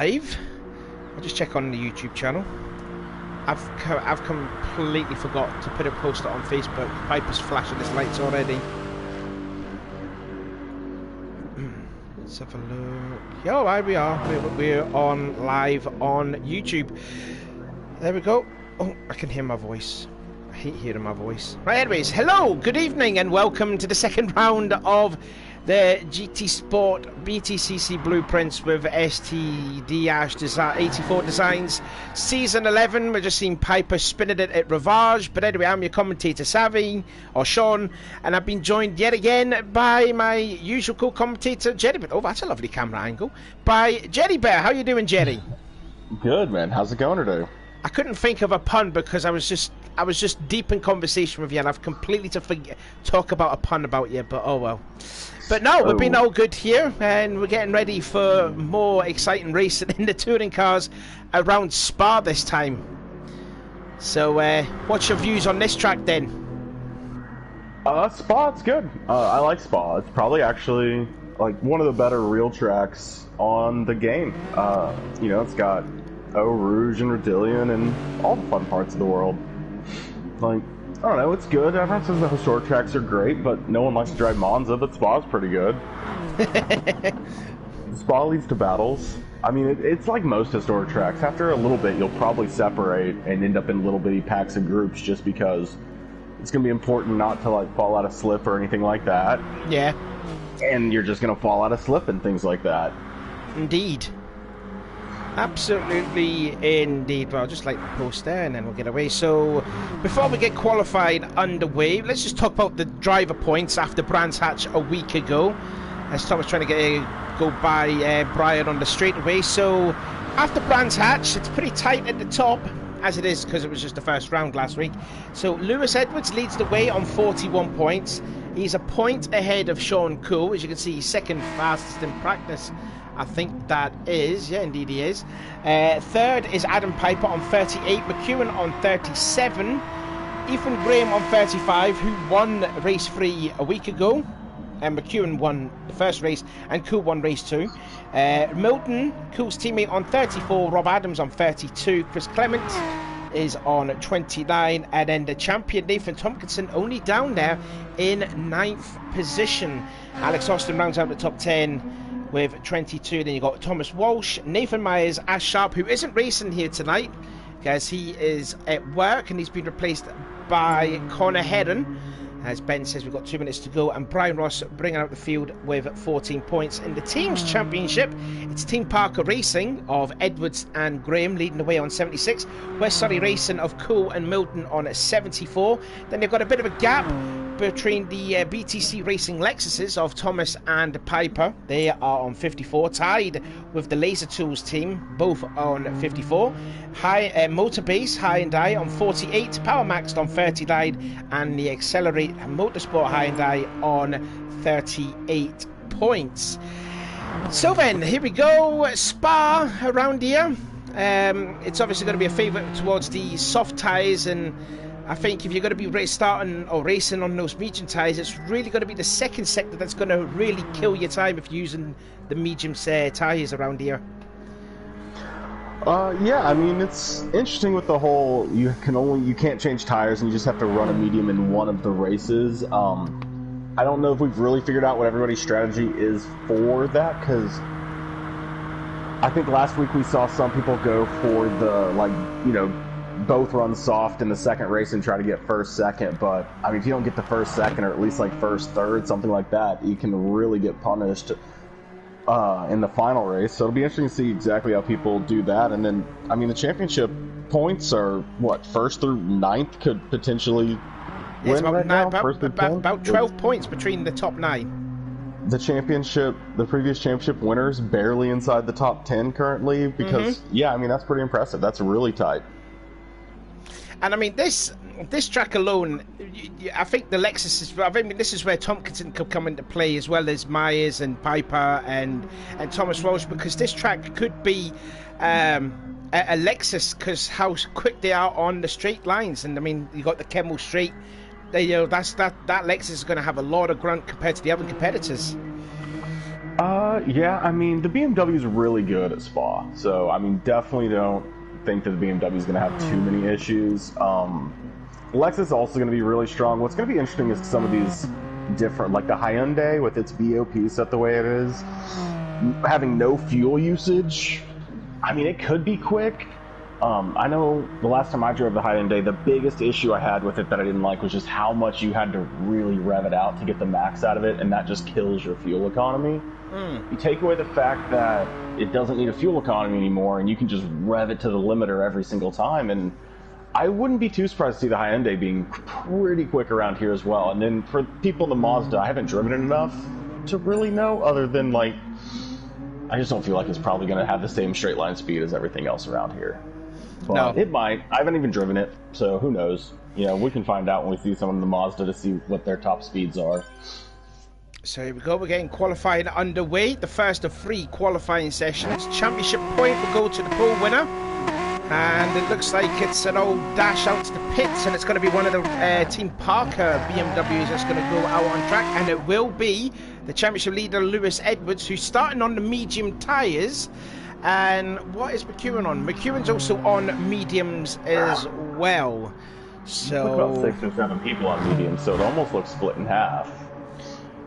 Live. I'll just check on the YouTube channel. I've completely forgot to put a post on Facebook. Piper's flashing his lights already. Let's have a look. Oh, here we are. We're on live on YouTube. There we go. Oh, I can hear my voice. I hate hearing my voice. Right, anyways, hello, good evening, and welcome to the second round of the GT Sport BTCC Blueprints with STDash84 Designs Season 11. We're just seeing Piper spinning it at Ravage. But anyway, I'm your commentator, Savvy, or Sean, and I've been joined yet again by my usual co-commentator, Jerry. Oh, that's a lovely camera angle. By Jerry Bear. How you doing, Jerry? Good, man. How's it going today? I couldn't think of a pun because I was just deep in conversation with you, and I've completely talk about a pun about you, but oh well. But no, we've been all good here, and we're getting ready for more exciting racing in the touring cars around Spa this time. So, what's your views on this track then? Spa, it's good. I like Spa. It's probably actually like one of the better real tracks on the game. You know, it's got Eau Rouge and Rodillion and all the fun parts of the world. Like, I don't know, it's good. Everyone says the historic tracks are great, but no one likes to drive Monza, but Spa's pretty good. Spa leads to battles. I mean, it's like most historic tracks. After a little bit, you'll probably separate and end up in little bitty packs of groups just because it's going to be important not to, like, fall out of slip or anything like that. Yeah. And you're just going to fall out of slip and things like that. Indeed. Absolutely indeed. Well, I'll just like the post there and then we'll get away. So before we get qualified underway, let's just talk about the driver points after Brands Hatch a week ago, as Tom was trying to go by Brian on the straightaway. So after Brands Hatch, it's pretty tight at the top, as it is because it was just the first round last week. So Lewis Edwards leads the way on 41 points. He's a point ahead of Sean Cool. As you can see, he's second fastest in practice. I think that is, yeah, indeed he is. Third is Adam Piper on 38, McEwen on 37, Ethan Graham on 35, who won race 3 a week ago, and McEwen won the first race, and Cool won race 2. Milton, Cool's teammate, on 34, Rob Adams on 32, Chris Clement is on 29, and then the champion Nathan Tompkinson only down there in 9th position. Alex Austin rounds out the top 10 with 22. Then you got Thomas Walsh, Nathan Myers, Ash Sharp, who isn't racing here tonight because he is at work and he's been replaced by Connor Heron. As Ben says, we've got 2 minutes to go, and Brian Ross bringing out the field with 14 points. In the team's championship, it's Team Parker Racing of Edwards and Graham leading the way on 76. West Surrey Racing of Cool and Milton on 74. Then they've got a bit of a gap between the BTC Racing Lexuses of Thomas and Piper. They are on 54, tied with the Laser Tools team, both on 54. Motorbase High and Die on 48, Power Maxed on 39, and the Accelerate Motorsport High and Die on 38 points. So then, here we go. Spa around here. It's obviously going to be a favourite towards the soft tyres, and I think if you're going to be starting or racing on those medium tyres, it's really going to be the second sector that's going to really kill your time if you're using the medium tyres around here. Yeah, I mean, it's interesting with the whole you can't change tires and you just have to run a medium in one of the races. I don't know if we've really figured out what everybody's strategy is for that, because I think last week we saw some people go for the, like, you know, both run soft in the second race and try to get first, second, but I mean, if you don't get the first, second, or at least like first, third, something like that, you can really get punished in the final race. So it'll be interesting to see exactly how people do that. And then, I mean, the championship points are what, 1st through 9th could potentially win about 12 points between the top 9. The previous championship winners barely inside the top 10 currently, because yeah, I mean, that's pretty impressive. That's really tight. And I mean, this track alone, I think the Lexus is, I mean, this is where Tompkinson could come into play, as well as Myers and Piper and Thomas Walsh, because this track could be a Lexus, because how quick they are on the straight lines. And I mean, you got the Kemmel Straight, you know, that Lexus is going to have a lot of grunt compared to the other competitors. Yeah, I mean, the BMW is really good at Spa, so, I mean, definitely don't think that the BMW is going to have too many issues. Lexus is also going to be really strong. What's going to be interesting is some of these different, like the Hyundai with its BOP set the way it is, having no fuel usage. I mean, it could be quick. I know the last time I drove the Hyundai, the biggest issue I had with it that I didn't like was just how much you had to really rev it out to get the max out of it, and that just kills your fuel economy. You take away the fact that it doesn't need a fuel economy anymore, and you can just rev it to the limiter every single time, and I wouldn't be too surprised to see the Hyundai being pretty quick around here as well. And then for people in the Mazda, I haven't driven it enough to really know, other than, like, I just don't feel like it's probably going to have the same straight line speed as everything else around here. But no. It might. I haven't even driven it, so who knows? You know, we can find out when we see someone in the Mazda to see what their top speeds are. So here we go, we're getting qualifying underway. The first of 3 qualifying sessions. Championship point will go to the pole winner. And it looks like it's an old dash out to the pits, and it's going to be one of the Team Parker BMWs that's going to go out on track. And it will be the championship leader, Lewis Edwards, who's starting on the medium tyres. And what is McEwen on? McEwen's also on mediums as well. So Look, about 6 or 7 people on mediums, so it almost looks split in half.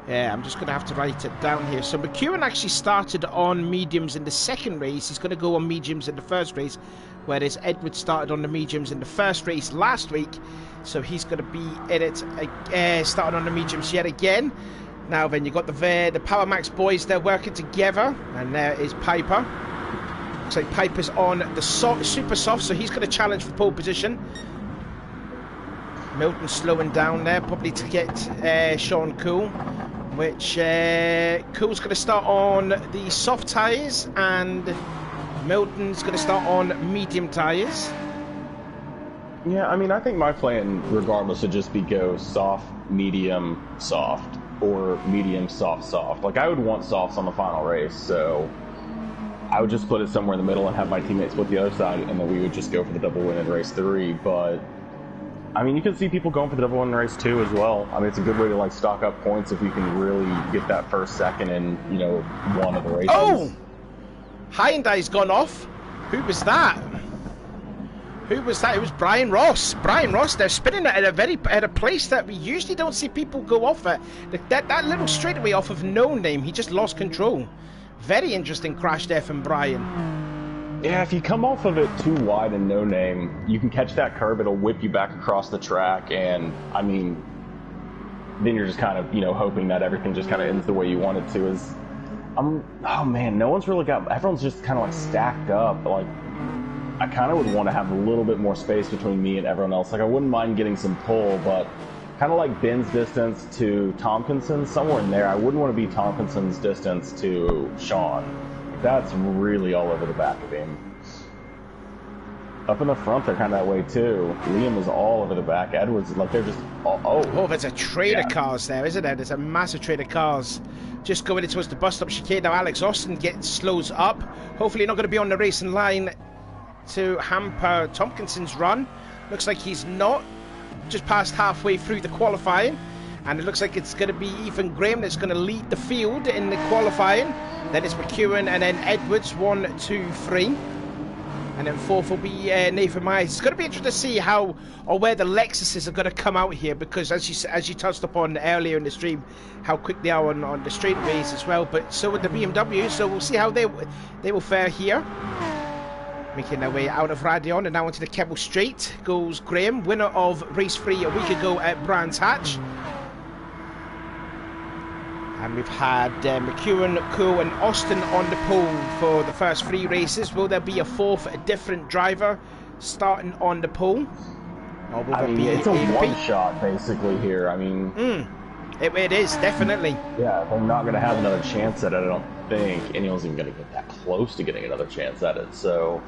Yeah, I'm just going to have to write it down here. So McEwen actually started on mediums in the second race. He's going to go on mediums in the first race, whereas Edwards started on the mediums in the first race last week. So he's going to be in it, starting on the mediums yet again. Now then, you've got the Power Max boys, they're working together, and there is Piper. Looks like Piper's on the super soft, so he's going to challenge for pole position. Milton slowing down there, probably to get Sean Cool, which Cool's going to start on the soft tyres, and Milton's going to start on medium tyres. Yeah, I mean, I think my plan, regardless, would just be go soft, medium, soft, or medium, soft, soft. Like, I would want softs on the final race, so I would just put it somewhere in the middle and have my teammates split the other side, and then we would just go for the double win in race 3, but I mean, you can see people going for the double win in race 2 as well. I mean, it's a good way to, like, stock up points if you can really get that first, second in, you know, one of the races. Oh! Hyundai's gone off. Who was that? Who was that? It was Brian Ross. Brian Ross, they're spinning it at a place that we usually don't see people go off at. That little straightaway off of No Name, he just lost control. Very interesting crash there from Brian. Yeah, if you come off of it too wide and No Name, you can catch that curb, it'll whip you back across the track, and, I mean, then you're just kind of, you know, hoping that everything just kind of ends the way you want it to. Oh man, no one's really got, everyone's just kind of like stacked up. Like, I kind of would want to have a little bit more space between me and everyone else. Like, I wouldn't mind getting some pull, but kind of like Ben's distance to Tompkinson, somewhere in there. I wouldn't want to be Tompkinson's distance to Sean. That's really all over the back of him. Up in the front, they're kind of that way too. Liam is all over the back. Edwards, like, they're just oh, there's a train of cars there, isn't there? There's a massive train of cars just going towards the bus stop chicane. Now Alex Austin slows up. Hopefully not going to be on the racing line to hamper Tompkinson's run. Looks like he's not. Just past halfway through the qualifying, and it looks like it's going to be Ethan Graham that's going to lead the field in the qualifying. Then it's McEwen, and then Edwards, 1, 2, 3. And then 4th will be Nathan Myers. It's going to be interesting to see how or where the Lexuses are going to come out here, because as you touched upon earlier in the stream, how quick they are on the straightaways as well. But so with the BMW, so we'll see how they will fare here. Making their way out of Radion and now into the Kebble Straight goes Graham, winner of race 3 a week ago at Brands Hatch. And we've had McEwen, Coe and Austin on the pole for the first 3 races. Will there be a 4th, a different driver starting on the pole? Or will I mean, it's a one-shot basically here. I mean, it is, definitely. Yeah, they're not going to have another chance at it, I don't think. Anyone's even going to get that close to getting another chance at it, so...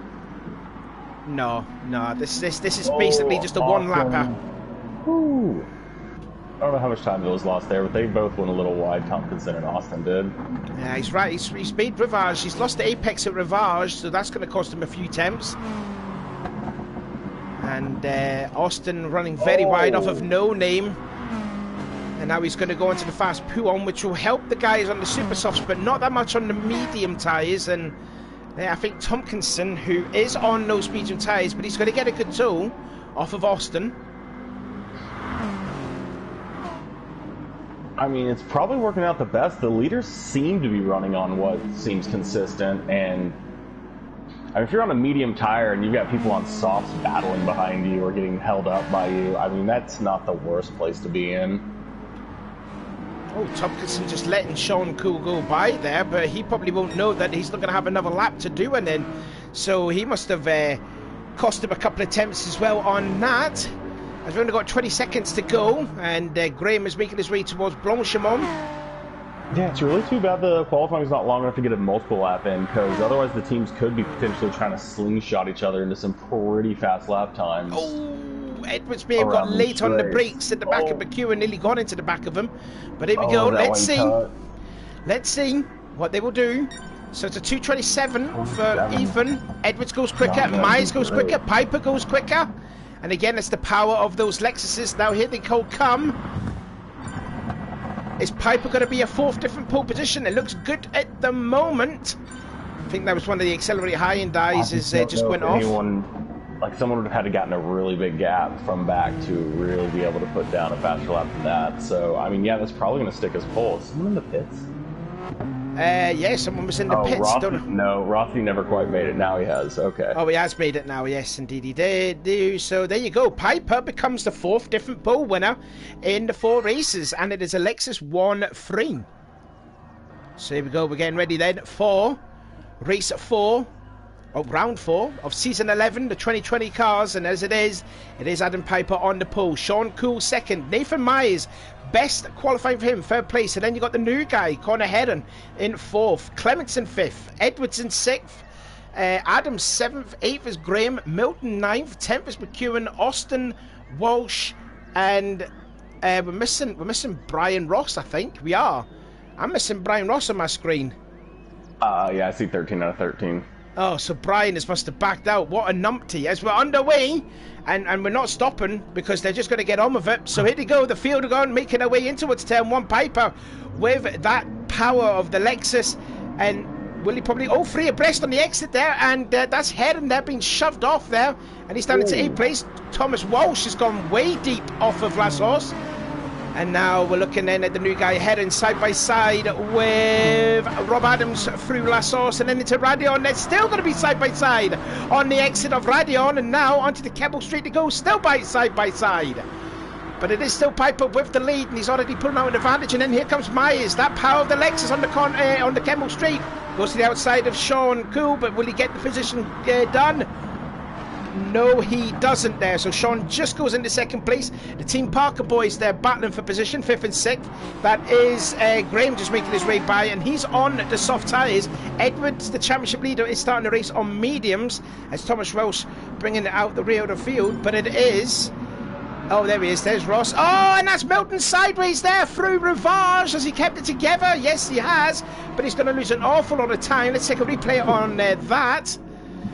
No, this is basically just a one-lapper. Ooh. I don't know how much time was lost there, but they both went a little wide, Tompkinson and Austin did. Yeah, he's right. He's made Rivage. He's lost the apex at Rivage, so that's going to cost him a few temps. And Austin running very wide off of No Name. And now he's going to go into the fast Puon, which will help the guys on the super softs, but not that much on the medium tyres. And I think Tompkinson, who is on those medium tyres, but he's going to get a good tool off of Austin. I mean, it's probably working out the best. The leaders seem to be running on what seems consistent, and I mean, if you're on a medium tire and you've got people on softs battling behind you or getting held up by you, I mean, that's not the worst place to be in. Oh, Tompkinson just letting Sean Cool go by there, but he probably won't know that he's not going to have another lap to do, and then so he must have cost him a couple of attempts as well on that. As we've only got 20 seconds to go, and Graham is making his way towards Blanchimont. Yeah, it's really too bad the qualifying is not long enough to get a multiple lap in, because otherwise the teams could be potentially trying to slingshot each other into some pretty fast lap times. Oh, Edwards may have got late on the brakes at the back of McEwen, nearly got into the back of him. But here we go, let's see. Let's see what they will do. So it's a 2:27 for Ethan. Edwards goes quicker, Myers goes quicker, Piper goes quicker. And again, it's the power of those Lexuses. Now here they come. Is Piper going to be a fourth different pole position? It looks good at the moment. I think that was one of the accelerated high-end dies just went off. Like someone would have had to gotten a really big gap from back to really be able to put down a faster lap than that. So, I mean, yeah, that's probably going to stick as pole. Is someone in the pits? Yeah, someone was in the pits. No, Rossi never quite made it. Now he has. Okay. Oh, he has made it now. Yes, indeed he did. So there you go. Piper becomes the fourth different pole winner in the 4 races, and it is a Lexus 1-3. So here we go. We're getting ready then for race 4. Round 4 of season 11, the 2020 cars, and as it is Adam Piper on the pole, Sean Cool second, Nathan Myers best qualifying for him, third place, and then you got the new guy Connor Heron in 4th, Clements in 5th, Edwards in 6th, Adams 7th, 8th is Graham, Milton 9th, 10th is McEwen, Austin, Walsh, and we're missing Brian Ross. I think I'm missing Brian Ross on my screen. Yeah, I see 13 out of 13. Oh, so Brian must have backed out. What a numpty. As we're underway, and we're not stopping because they're just going to get on with it. So here they go. The field are gone, making their way into its turn 1. Piper with that power of the Lexus. And will he probably... Oh, 3 abreast on the exit there. And that's Heron there being shoved off there. And he's down into 8th place. Thomas Walsh has gone way deep off of Las Horse. And now we're looking then at the new guy Heron side by side with Rob Adams through La Source and then into Radion. They're still going to be side by side on the exit of Radion, and now onto the Keppel Street to go, still side by side. But it is still Piper with the lead, and he's already pulling out an advantage. And then here comes Myers. That power of the Lexus on the Keppel Street goes to the outside of Sean Cool, but will he get the position done? No, he doesn't there. So Sean just goes into 2nd place. The Team Parker boys there battling for position, 5th and 6th. That is Graham just making his way by, and he's on the soft tyres. Edwards, the championship leader, is starting the race on mediums as Thomas Welsh bringing it out the rear of the field. But it is... Oh, there he is. There's Ross. Oh, and that's Milton sideways there through Rivage. Has he kept it together? Yes, he has. But he's going to lose an awful lot of time. Let's take a replay on that.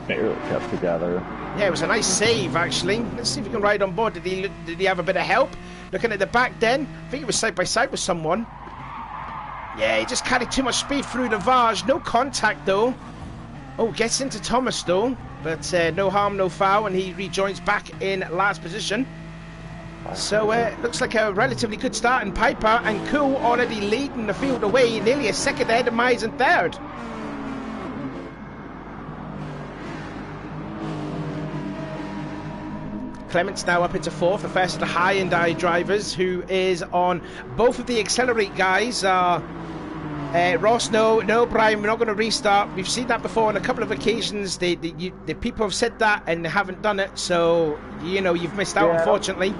Barely kept together. Yeah, it was a nice save, actually. Let's see if we can ride on board. Did he have a bit of help? Looking at the back then, I think he was side by side with someone. Yeah, he just carried too much speed through the Vage. No contact, though. Oh, gets into Thomas, though. But no harm, no foul, and he rejoins back in last position. So looks like a relatively good start in Piper, and Cool already leading the field away, nearly a second ahead of Myers in 3rd. Clements now up into 4th, the first of the high-end drivers, who is on both of the Accelerate guys. Ross, no, Brian, we're not going to restart. We've seen that before on a couple of occasions. The people have said that and they haven't done it, so, you've missed out, unfortunately.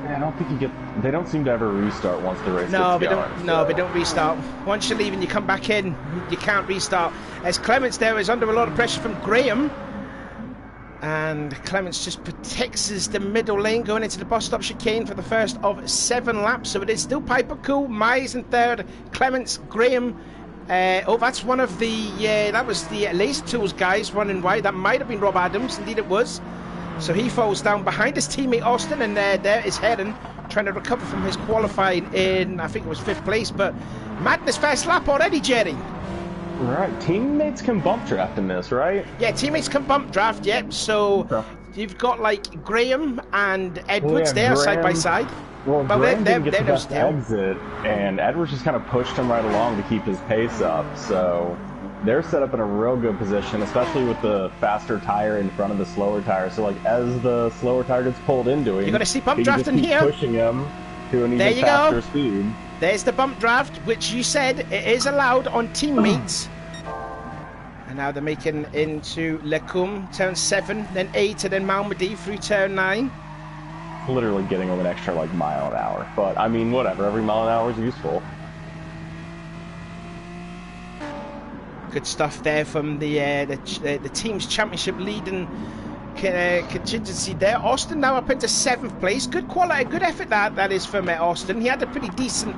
I don't think they don't seem to ever restart once the race gets going. No, they don't restart. Once you leave and you come back in, you can't restart. As Clements there is under a lot of pressure from Graham. And Clements just protects the middle lane going into the bus stop chicane for the first of 7 laps. So it is still Piper, Cool, Myers in 3rd, Clements, Graham. That's one of the... that was the Laser Tools guys running wide. That might have been Rob Adams. Indeed it was. So he falls down behind his teammate Austin, and there is Heron trying to recover from his qualifying in, I think it was 5th place, but madness first lap already, Jerry. Right, teammates can bump draft in this, right? Yeah, teammates can bump draft, yep. So you've got like Graham and Edwards there Graham, side by side. Well, Graham didn't get the best still. exit, and Edwards just kind of pushed him right along to keep his pace up. So they're set up in a real good position, especially with the faster tire in front of the slower tire. So like as the slower tire gets pulled into him, you're gonna see bump he draft just in keep here, pushing him to an even faster speed. There's the bump draft, which you said it is allowed on teammates. And now they're making into Lecum, turn 7, then 8, and then Malmedy through turn 9. Literally getting them an extra like mile an hour, but I mean whatever. Every mile an hour is useful. Good stuff there from the team's championship leading contingency there. Austin now up into 7th place. Good quality, good effort that is from Austin. He had a pretty decent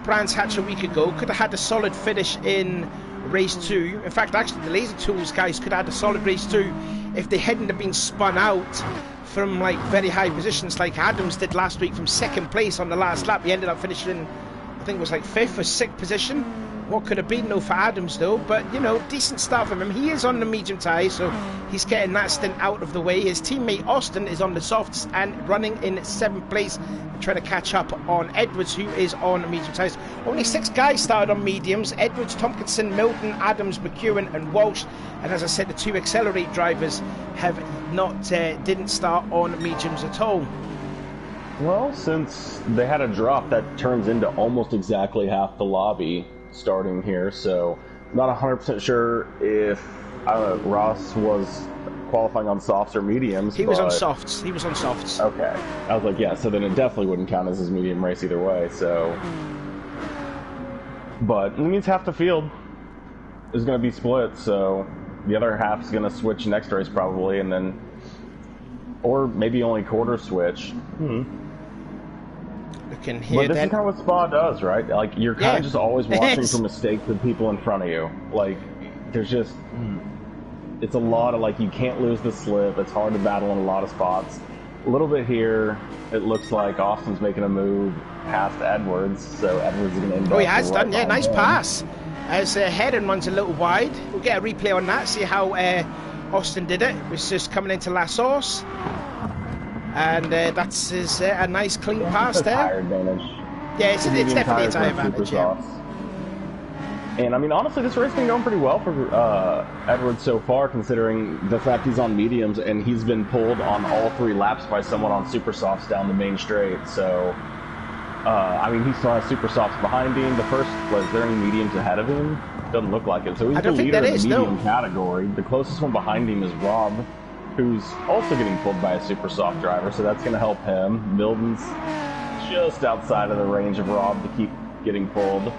Brands Hatch a week ago. Could have had a solid finish in race 2. In fact, actually the Laser Tools guys could have had a solid race 2 if they hadn't have been spun out from like very high positions like Adams did last week from 2nd place on the last lap. He ended up finishing, I think it was like 5th or 6th position. What could have been no for Adams though, but you know, decent start from him. He is on the medium tyre, so he's getting that stint out of the way. His teammate Austin is on the softs and running in 7th place, trying to catch up on Edwards, who is on medium tyres. Only 6 guys started on mediums: Edwards, Tompkinson, Milton, Adams, McEwen and Walsh. And as I said, the 2 Accelerate drivers have not didn't start on mediums at all. Well, since they had a drop, that turns into almost exactly half the lobby starting here, so not 100% sure if Ross was qualifying on softs or mediums. He was on softs. He was on softs. Okay. I was like, yeah, so then it definitely wouldn't count as his medium race either way, so... But it means half the field is going to be split, so the other half is going to switch next race probably, and then... Or maybe only quarter switch. Here, but this is kind of what Spa does, right? Like, you're kind of just always watching for mistakes of people in front of you. Like, there's just... It's a lot of, like, you can't lose the slip. It's hard to battle in a lot of spots. A little bit here, it looks like Austin's making a move past Edwards, so Edwards is going to end up... Oh, he has done, yeah, nice pass. As Heron runs a little wide. We'll get a replay on that, see how Austin did it. It was just coming into La Source. And that's a nice clean pass there. Tire advantage. Yeah, it's definitely a tire advantage. Yeah. And I mean, honestly, this race has been going pretty well for Edwards so far, considering the fact he's on mediums and he's been pulled on all 3 laps by someone on super softs down the main straight. So, I mean, he still has super softs behind him. Was there any mediums ahead of him? Doesn't look like it. So he's the leader in the medium category. The closest one behind him is Rob, who's also getting pulled by a super soft driver, so that's going to help him. Milton's just outside of the range of Rob to keep getting pulled.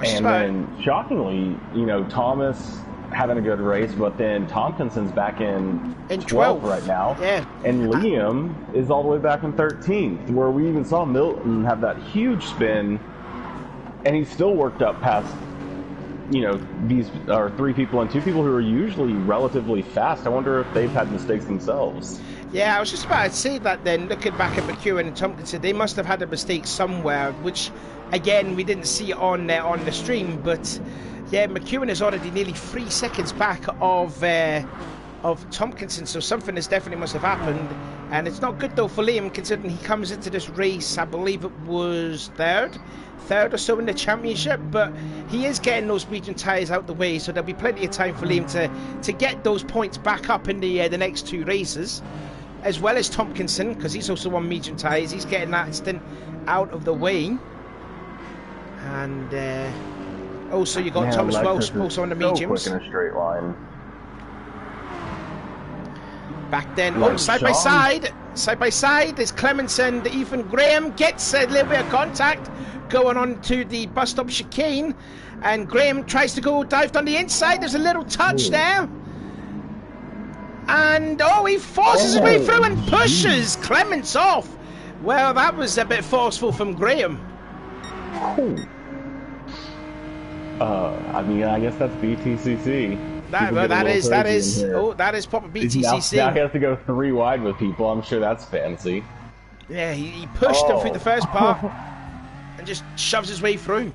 And then, shockingly, you know, Thomas having a good race, but then Tompkinson's back in 12th right now. Yeah. And Liam is all the way back in 13th, where we even saw Milton have that huge spin, and he's still worked up past... You know, these are 3 people and 2 people who are usually relatively fast. I wonder if they've had mistakes themselves. Yeah, I was just about to say that then, looking back at McEwen and Tompkinson, they must have had a mistake somewhere, which, again, we didn't see on the stream, but yeah, McEwen is already nearly 3 seconds back of Tompkinson, so something definitely must have happened, and it's not good though for Liam, considering he comes into this race, I believe it was third or so in the championship, but he is getting those medium tyres out the way, so there'll be plenty of time for Liam to get those points back up in the next 2 races, as well as Tompkinson, because he's also on medium tyres. He's getting that stint out of the way. And also you got Thomas Welsh also on the mediums. Quick in a straight line. Back then, side by side is Clemenson. Ethan Graham gets a little bit of contact going on to the bus stop chicane, and Graham tries to go dived on the inside. There's a little touch there, and he forces his way through and pushes Clements off. Well, that was a bit forceful from Graham. I mean, I guess that's BTCC. That is proper BTCC. Now he has to go 3 wide with people. I'm sure that's fancy. Yeah, he pushed him through the first part and just shoves his way through.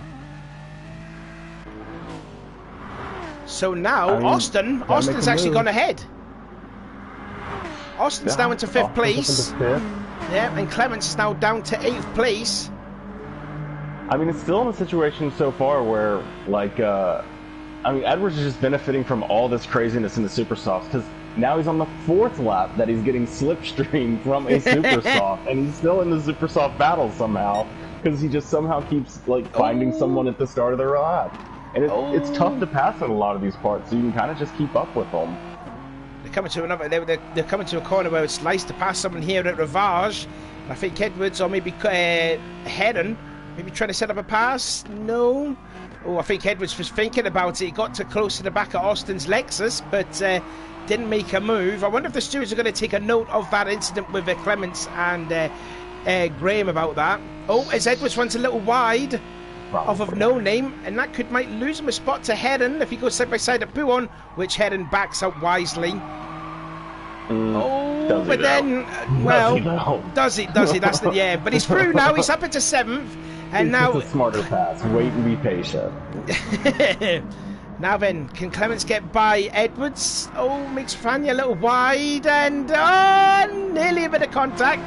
So now, Austin's actually gone ahead. Austin's now into 5th place. Yeah, and Clements is now down to 8th place. I mean, it's still in a situation so far where, like, I mean, Edwards is just benefiting from all this craziness in the Super Softs, because now he's on the 4th lap that he's getting slipstreamed from a Super Soft, and he's still in the Super Soft battle somehow, because he just somehow keeps, like, finding someone at the start of the lap. And it's tough to pass in a lot of these parts, so you can kind of just keep up with them. They're coming to another. They're coming to a corner where it's nice to pass someone here at Ravage. And I think Edwards or maybe Heron, maybe trying to set up a pass. No. Oh, I think Edwards was thinking about it. He got too close to the back of Austin's Lexus, but didn't make a move. I wonder if the stewards are going to take a note of that incident with Clements and Graham about that. Oh, as Edwards runs a little wide. Off of No Name, and that might lose him a spot to Heron if he goes side by side at Buon, which Heron backs up wisely. But then, well, does he? That's the but he's through now. He's up into 7th, and now it's a smarter pass. Wait and be patient. Now then, can Clements get by Edwards? Oh, makes Fania a little wide, and nearly a bit of contact.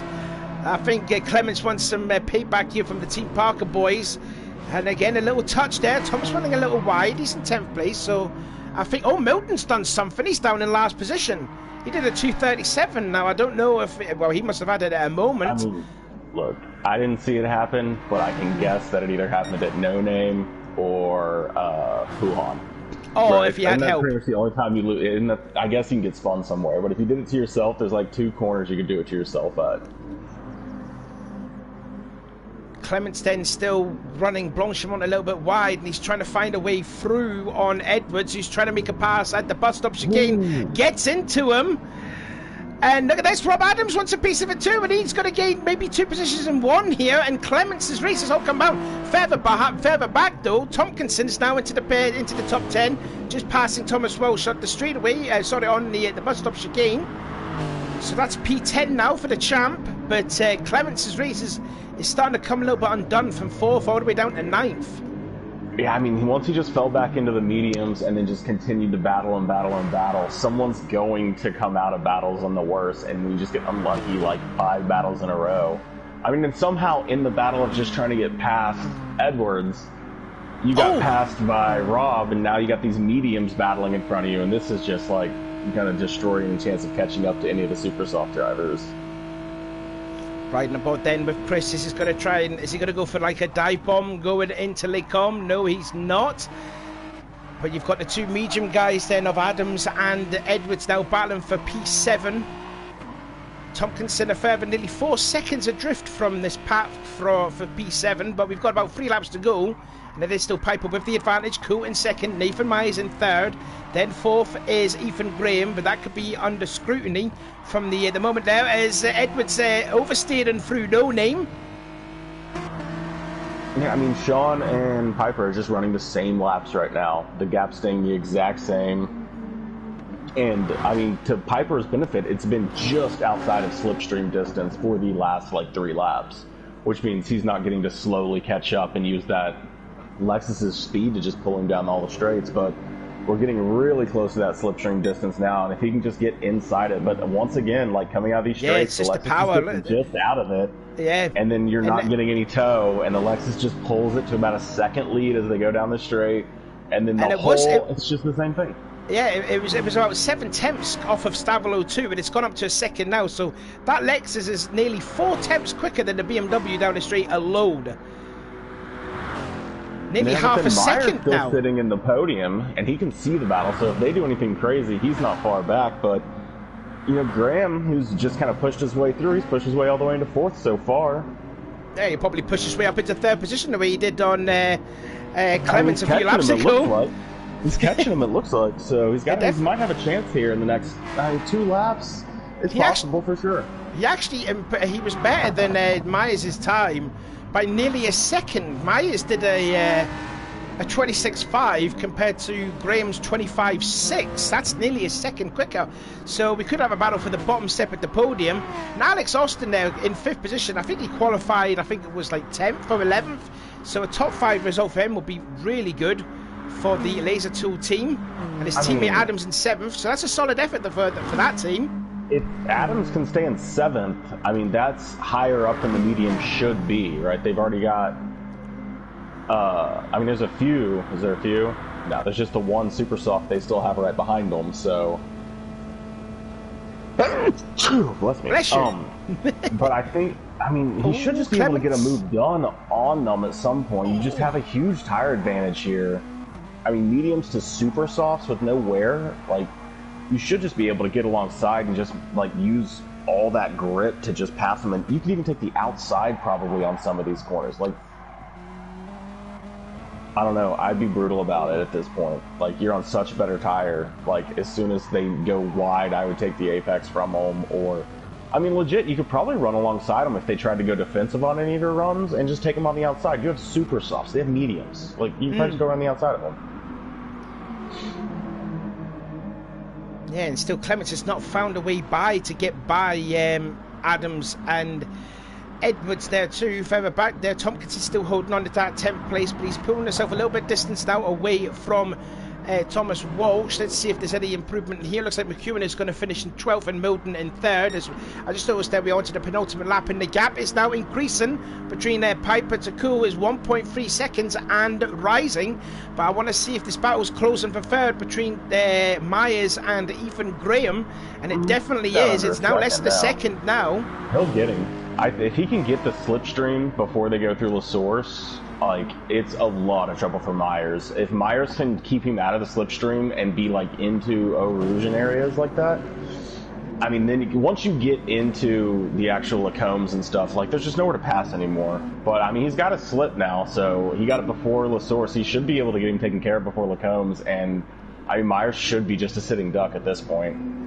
I think Clements wants some payback here from the Team Parker boys. And again, a little touch there. Thomas running a little wide. He's in 10th place, so I think... Oh, Milton's done something. He's down in last position. He did a 2:37. Now, I don't know if... Well, he must have had it at a moment. I mean, look, I didn't see it happen, but I can guess that it either happened at No Name or Fuhan. Oh, right? if you had and that's help. pretty much the only time you lose. And I guess you can get spun somewhere, but if you did it to yourself, there's like 2 corners you could do it to yourself at. Clements then still running Blanchimont a little bit wide, and he's trying to find a way through on Edwards, who's trying to make a pass at the bus stop chicane. Gets into him, and look at this, Rob Adams wants a piece of it too, and he's going to gain maybe 2 positions in 1 here, and Clements' race has all come out further back though. Tompkinson's now into the top 10, just passing Thomas Welsh up the straightaway, on the bus stop chicane. So that's P10 now for the champ, but Clements' race is starting to come a little bit undone from 4th all the way down to 9th. Yeah, I mean, once he just fell back into the mediums and then just continued to battle, someone's going to come out of battles on the worst, and we just get unlucky like 5 battles in a row. I mean, and somehow in the battle of just trying to get past Edwards, you got passed by Rob, and now you got these mediums battling in front of you, and this is just like going to destroy any chance of catching up to any of the Super Soft drivers. Riding about then with Chris, is he going to go for like a dive bomb going into Lake Com? No, he's not. But you've got the 2 medium guys then of Adams and Edwards now battling for P7. Tompkinson a further nearly 4 seconds adrift from this path for P7, but we've got about 3 laps to go. And it is still Piper with the advantage. Cool in 2nd, Nathan Myers in 3rd. Then 4th is Ethan Graham, but that could be under scrutiny from the moment there as Edwards oversteered and through No Name. Yeah, I mean, Sean and Piper are just running the same laps right now. The gap staying the exact same. And, I mean, to Piper's benefit, it's been just outside of slipstream distance for the last, like, 3 laps. Which means he's not getting to slowly catch up and use that Lexus's speed to just pull him down all the straights, but we're getting really close to that slipstream distance now, and if he can just get inside it, but once again, like coming out of these straights, it's just the power, just out of it, yeah, and then you're not getting any toe, and the Lexus just pulls it to about a 2nd lead as they go down the straight, and then it's just the same thing. Yeah, it was about 7 tenths off of Stavolo 2, but it's gone up to a 2nd now, so that Lexus is nearly 4 tenths quicker than the BMW down the straight alone. Nearly half a second still now. Sitting in the podium, and he can see the battle, so if they do anything crazy, he's not far back, but, you know, Graham, who's just kind of pushed his way through, he's pushed his way all the way into 4th so far. Yeah, he probably pushed his way up into 3rd position the way he did on Clements a few laps ago. He's catching him, it looks like, so he might have a chance here in the next 2 laps. It's possible for sure. He was better than Myers' time by nearly a second. Myers did a a 26.5 compared to Graham's 25.6. That's nearly a second quicker. So we could have a battle for the bottom step at the podium. And Alex Austin there in 5th position. I think he qualified, I think it was like 10th or 11th. So a top 5 result for him will be really good for the Laser Tool team. And his teammate Adams in 7th. So that's a solid effort for that team. If Adams can stay in 7th, I mean, that's higher up than the medium should be, right? They've already got... I mean, there's a few. Is there a few? No, there's just the one super soft they still have right behind them, so... Bless me. Bless you. But I think, I mean, he should just be able to get a move done on them at some point. You just have a huge tire advantage here. I mean, mediums to super softs with no wear, like, you should just be able to get alongside and just, like, use all that grip to just pass them. And you can even take the outside probably on some of these corners. Like, I don't know, I'd be brutal about it at this point. Like, you're on such a better tire. Like, as soon as they go wide, I would take the apex from them. Or, I mean, legit, you could probably run alongside them if they tried to go defensive on any of your runs and just take them on the outside. You have super softs, they have mediums. Like, you can probably just go around the outside of them. Yeah, and still Clements has not found a way by to get by Adams and Edwards there too. Further back there, Tompkins is still holding on to that 10th place, but he's pulling himself a little bit distanced out away from Thomas Walsh. Let's see if there's any improvement here. Looks like McEwen is going to finish in 12th and Milton in 3rd. As I just noticed that we are onto the penultimate lap, and the gap is now increasing between Piper to Cool is 1.3 seconds and rising. But I want to see if this battle's closing for 3rd between Myers and Ethan Graham, and it definitely is. It's now less than a second now. He'll get him. If he can get the slipstream before they go through La Source, like, it's a lot of trouble for Myers. If Myers can keep him out of the slipstream and be, like, into Eau Rouge and areas like that, I mean, then once you get into the actual Lacombes and stuff, like, there's just nowhere to pass anymore. But, I mean, he's got a slip now, so he got it before La Source. He should be able to get him taken care of before Lacombes, and, I mean, Myers should be just a sitting duck at this point.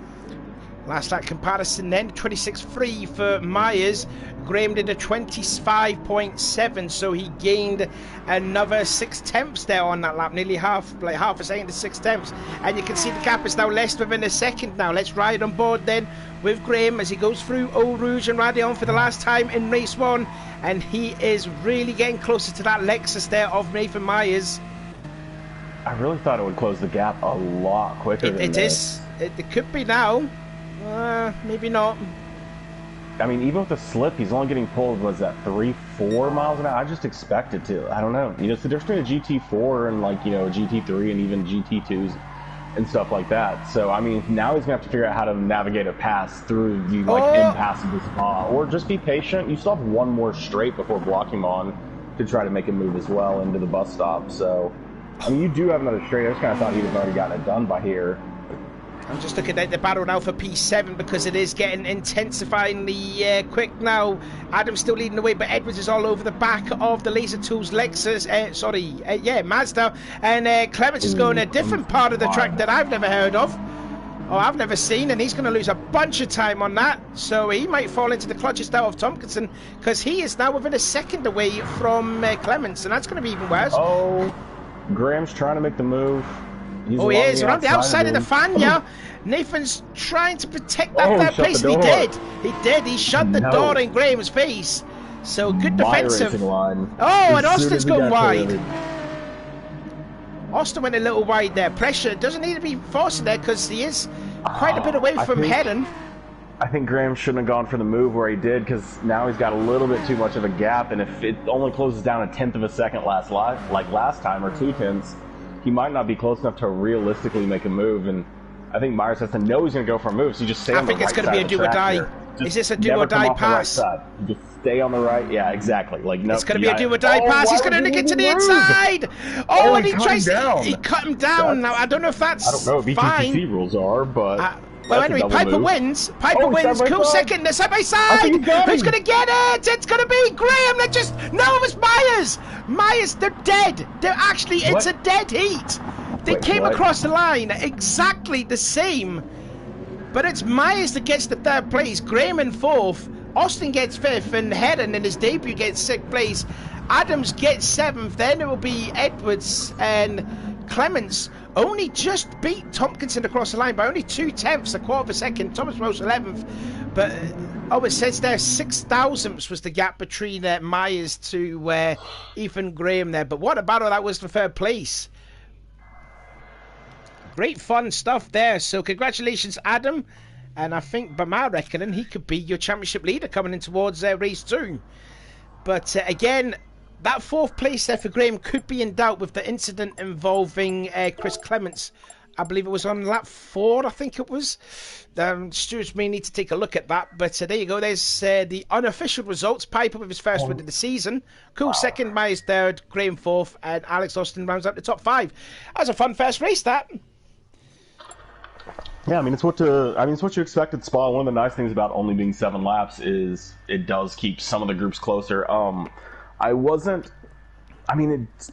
Last lap comparison then, 26.3 for Myers. Graham did a 25.7, so he gained another 6/10 there on that lap, nearly half a second to 6/10. And you can see the gap is now less within a second now. Let's ride on board then with Graham as he goes through Eau Rouge and Radion for the last time in race 1. And he is really getting closer to that Lexus there of Nathan Myers. I really thought it would close the gap a lot quicker than this. It could be now. Maybe not. I mean, even with the slip, he's only getting pulled, was that 3-4 miles an hour? I just expected to. I don't know. You know, it's the difference between a GT4 and, like, you know, a GT3 and even GT2s and stuff like that. So, I mean, now he's going to have to figure out how to navigate a pass through the, like, impassable spot. Or just be patient. You still have one more straight before blocking him on to try to make him move as well into the bus stop. So, I mean, you do have another straight. I just kind of thought he'd have already gotten it done by here. I'm just looking at the battle now for P7 because it is getting intensifyingly quick now. Adam's still leading the way, but Edwards is all over the back of the Laser Tools Lexus. Mazda. And Clements is going a different part of the track that I've never heard of. Or I've never seen, and he's going to lose a bunch of time on that. So he might fall into the clutches now of Tompkinson because he is now within a second away from Clements, and that's going to be even worse. Oh, Graham's trying to make the move. He is around the outside of the fan, yeah. Nathan's trying to protect that third place, and he did. He shut the door in Graham's face. So good defensive. Oh, and Austin's going wide. Austin went a little wide there. Pressure doesn't need to be forced there because he is quite a bit away from heading. I think Graham shouldn't have gone for the move where he did because now he's got a little bit too much of a gap, and if it only closes down 1/10 of a second like last time, or 2/10, he might not be close enough to realistically make a move, and I think Myers has to know he's going to go for a move, so you just stay on the right side. I think it's going to be a do or die. Is this a do or die pass? You just stay on the right. Yeah, exactly. Like, no, it's going to be a do or die pass. He's going to get to the inside. Oh, and he tries to. He cut him down. Now I don't know if that's. I don't know what BTCC rules are, but. Well, anyway, Piper wins. Piper wins. Cool second. They're side by side. Who's going to get it? It's going to be Graham. No, it was Myers. Myers, they're dead. It's a dead heat. They came across the line exactly the same. But it's Myers that gets the 3rd place. Graham in 4th. Austin gets 5th, and Hedden in his debut gets 6th place. Adams gets 7th, then it will be Edwards and Clements only just beat Tompkinson across the line by only 2/10, a quarter of a second. Thomas Rose 11th, but it says there 6 thousandths was the gap between Myers to Ethan Graham there. But what a battle that was for third place. Great fun stuff there. So congratulations, Adam. And I think by my reckoning, he could be your championship leader coming in towards race 2. But again, that 4th place there for Graham could be in doubt with the incident involving Chris Clements. I believe it was on lap 4, I think it was. Stewards may need to take a look at that. But there you go. There's the unofficial results. Piper with his first win of the season. Cool second, Myers third, Graham 4th, and Alex Austin rounds out the top 5. That was a fun first race, that. Yeah, I mean it's what you expect at Spa. One of the nice things about only being 7 laps is it does keep some of the groups closer. It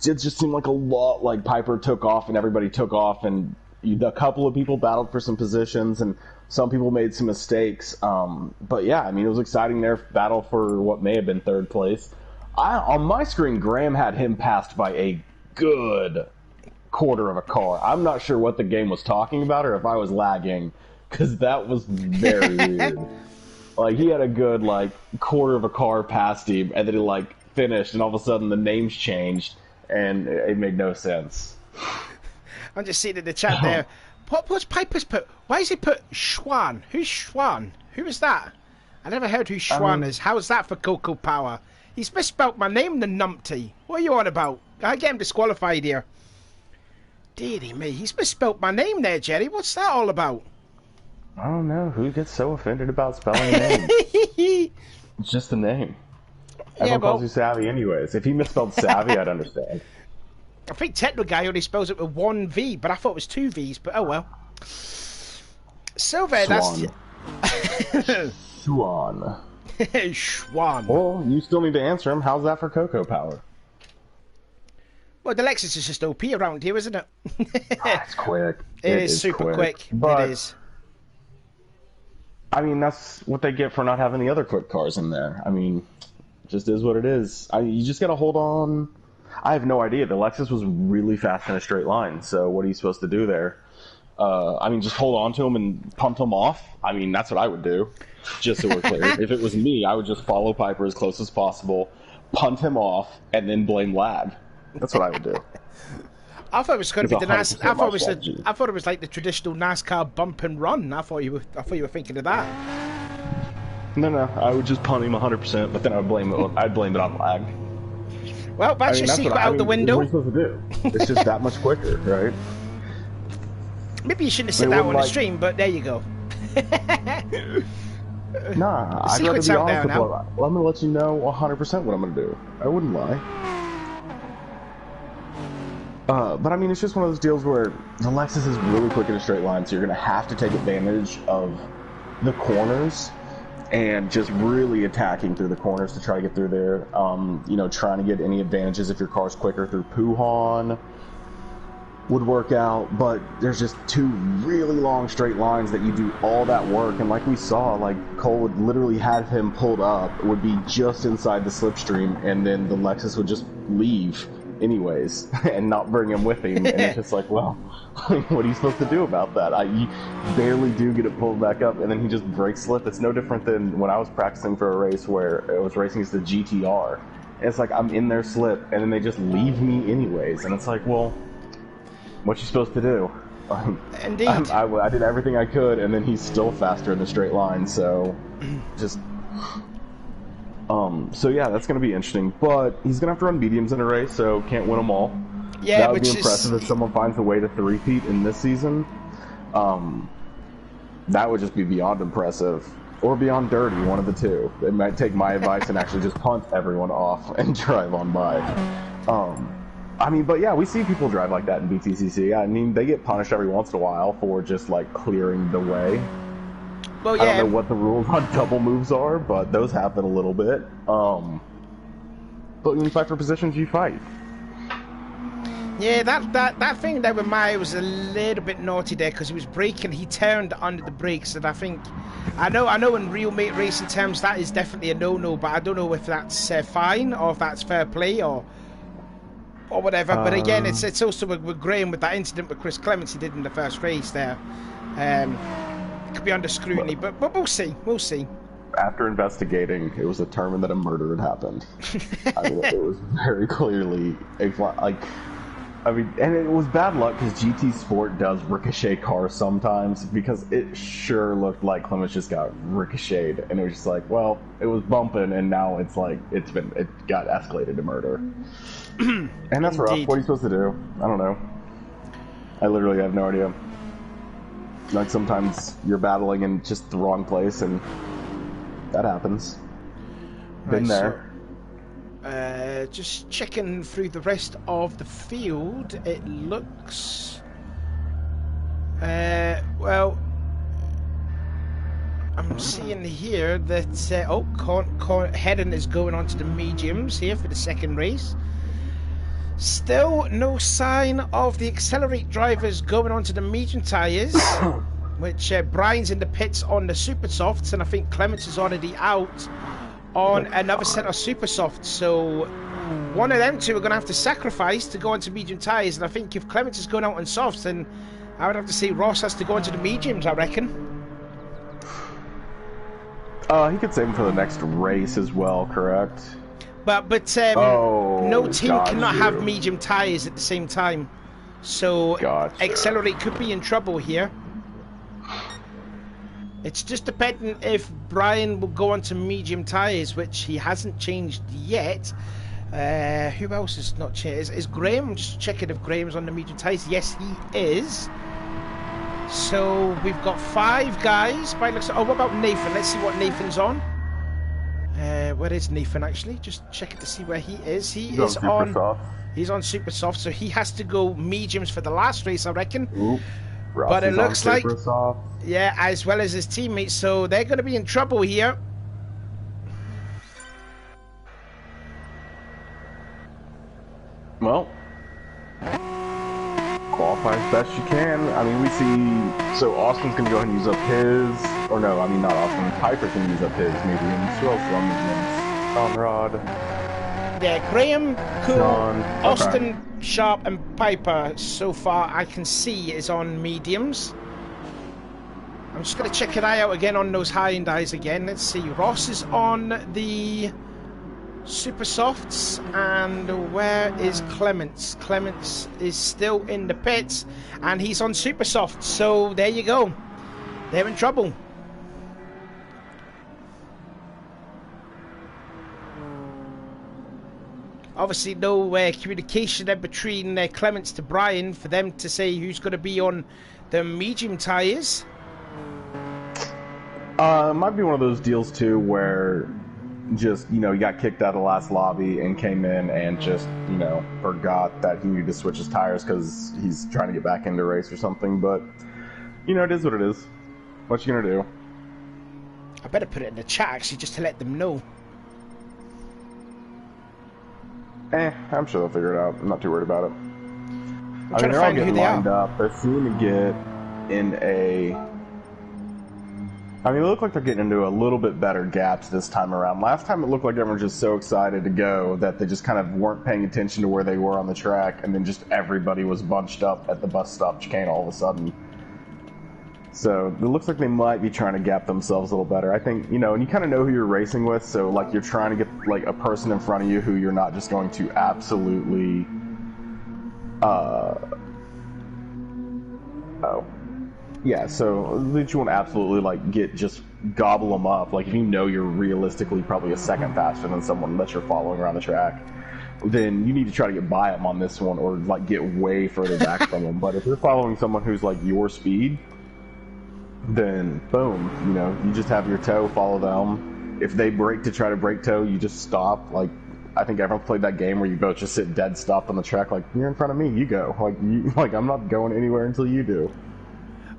just seemed like a lot. Like Piper took off and everybody took off, and a couple of people battled for some positions, and some people made some mistakes. But yeah, I mean it was exciting there. Battle for what may have been 3rd place. On my screen, Graham had him passed by a good quarter of a car. I'm not sure what the game was talking about or if I was lagging, because that was very weird. Like he had a good quarter of a car past him, and then he finished, and all of a sudden the names changed, and it made no sense. I'm just seeing in the chat there. What's Piper's put? Why has he put Schwan? Who's Schwan? Who is that? I never heard who Schwan is. How is that for Cocoa Power? He's misspelled my name, the numpty. What are you on about? I get him disqualified here. Deary me, he's misspelled my name there, Jerry. What's that all about? I don't know. Who gets so offended about spelling names? It's just a name. Everyone calls you Savvy anyways. If he misspelled Savvy, I'd understand. I think Techno Guy only spells it with 1 V, but I thought it was 2 Vs, but oh well. So there, that's... Schwan. Schwan. Well, you still need to answer him. How's that for Cocoa Power? Well, the Lexus is just OP around here, isn't it? It's quick. It is super quick. But, it is. I mean, that's what they get for not having the other quick cars in there. I mean, it just is what it is. You just got to hold on. I have no idea. The Lexus was really fast in a straight line, so what are you supposed to do there? Just hold on to him and punt him off. I mean, that's what I would do, just so we're clear. If it was me, I would just follow Piper as close as possible, punt him off, and then blame lag. That's what I would do. I thought it was going to be the I thought it was like the traditional NASCAR bump and run. I thought you were thinking of that. No, I would just punt him 100%, but then I'd blame it on lag. Well, that's your secret out the window. What are you supposed to do? It's just that much quicker, right? Maybe you shouldn't have said that on the stream, but there you go. Nah, I'd rather be honest with you. Well, I'm going to let you know 100% what I'm going to do. I wouldn't lie. But I mean, it's just one of those deals where the Lexus is really quick in a straight line, so you're going to have to take advantage of the corners and just really attacking through the corners to try to get through there. Trying to get any advantages if your car's quicker through Puhan would work out, but there's just 2 really long straight lines that you do all that work, and like we saw, Cole would literally have him pulled up, would be just inside the slipstream, and then the Lexus would just leave anyways and not bring him with him. And it's just well, what are you supposed to do about that? You barely do get it pulled back up, and then he just brake slip. It's no different than when I was practicing for a race where it was racing against the GTR, and it's I'm in their slip and then they just leave me anyways, and it's well, what you supposed to do? Indeed. I did everything I could, and then he's still faster in the straight line, so just so yeah, that's going to be interesting, but he's going to have to run mediums in a race, so can't win them all. Yeah, that would be impressive if someone finds a way to three-peat in this season. That would just be beyond impressive, or beyond dirty, one of the two. It might take my advice and actually just punt everyone off and drive on by. But yeah, we see people drive like that in BTCC. I mean, they get punished every once in a while for just clearing the way. Well, yeah. I don't know what the rules on double moves are, but those happen a little bit. But when you fight for positions, you fight. Yeah, that thing there with Maya was a little bit naughty there because he was braking. He turned under the brakes, and I know in real racing terms that is definitely a no-no, but I don't know if that's fine or if that's fair play or whatever. But again, it's also with Graham with that incident with Chris Clements he did in the first race there. It could be under scrutiny, but we'll see. We'll see. After investigating, it was determined that a murder had happened. I mean, it was very clearly and it was bad luck because GT Sport does ricochet cars sometimes, because it sure looked like Clements just got ricocheted, and it was just like, well, it was bumping, and now it's like it got escalated to murder. And that's rough. What are you supposed to do? I don't know. I literally have no idea. Like, sometimes you're battling in just the wrong place, and that happens. Been there. So, just checking through the rest of the field, it looks... well, I'm seeing here that... Hedden is going on to the mediums here for the second race. Still no sign of the Accelerate drivers going on to the medium tyres, which Brian's in the pits on the super softs, and I think Clements is already out on another set of super softs. So one of them two are going to have to sacrifice to go onto medium tyres, and I think if Clements is going out on softs, then I would have to say Ross has to go into the mediums, I reckon. He could save him for the next race as well, correct? But no team cannot have medium tyres at the same time. So Accelerate could be in trouble here. It's just depending if Brian will go on to medium tyres, which he hasn't changed yet. Who else is not changed? Is Graham? I'm just checking if Graham's on the medium tyres. Yes, he is. So we've got 5 guys. Oh, what about Nathan? Let's see what Nathan's on. Where is Nathan actually? Just checking to see where he is. He's on super soft, so he has to go mediums for the last race, I reckon. Oop. But it looks like, yeah, as well as his teammates, so they're going to be in trouble here. Well, qualify as best you can. I mean, we see, so Austin's going to go ahead and use up his, or no, I mean not Austin, Piper's going to use up his mediums. Who else is on mediums? Conrad. Yeah, Graham, Cool, Austin, Sharp, and Piper, so far I can see, is on mediums. I'm just going to check an eye out again on those high-end eyes again. Let's see, Ross is on the super softs, and where is Clements? Clements is still in the pits, and he's on super softs, so there you go. They're in trouble. Obviously no communication there between Clements to Brian for them to say who's going to be on the medium tyres. It might be one of those deals too where just, you know, he got kicked out of the last lobby and came in and just, you know, forgot that he needed to switch his tires because he's trying to get back into the race or something. But, you know, it is what it is. What you going to do? I better put it in the chat actually just to let them know. I'm sure they'll figure it out. I'm not too worried about it. I'm trying to find who they are. They seem to get in a... I mean, it looked like they're getting into a little bit better gaps this time around. Last time it looked like everyone was just so excited to go that they just kind of weren't paying attention to where they were on the track, and then just everybody was bunched up at the bus stop chicane all of a sudden. So it looks like they might be trying to gap themselves a little better. I think, you know, and you kind of know who you're racing with, so like you're trying to get like a person in front of you who you're not just going to absolutely so that you won't absolutely like just gobble them up. Like if you know you're realistically probably a second faster than someone that you're following around the track, then you need to try to get by them on this one or like get way further back from them. But if you're following someone who's like your speed, then boom, you know, you just have your toe, follow them. If they brake to try to brake toe, you just stop. Like I think everyone's played that game where you both just sit dead stopped on the track, like you're in front of me, you go. Like I'm not going anywhere until you do.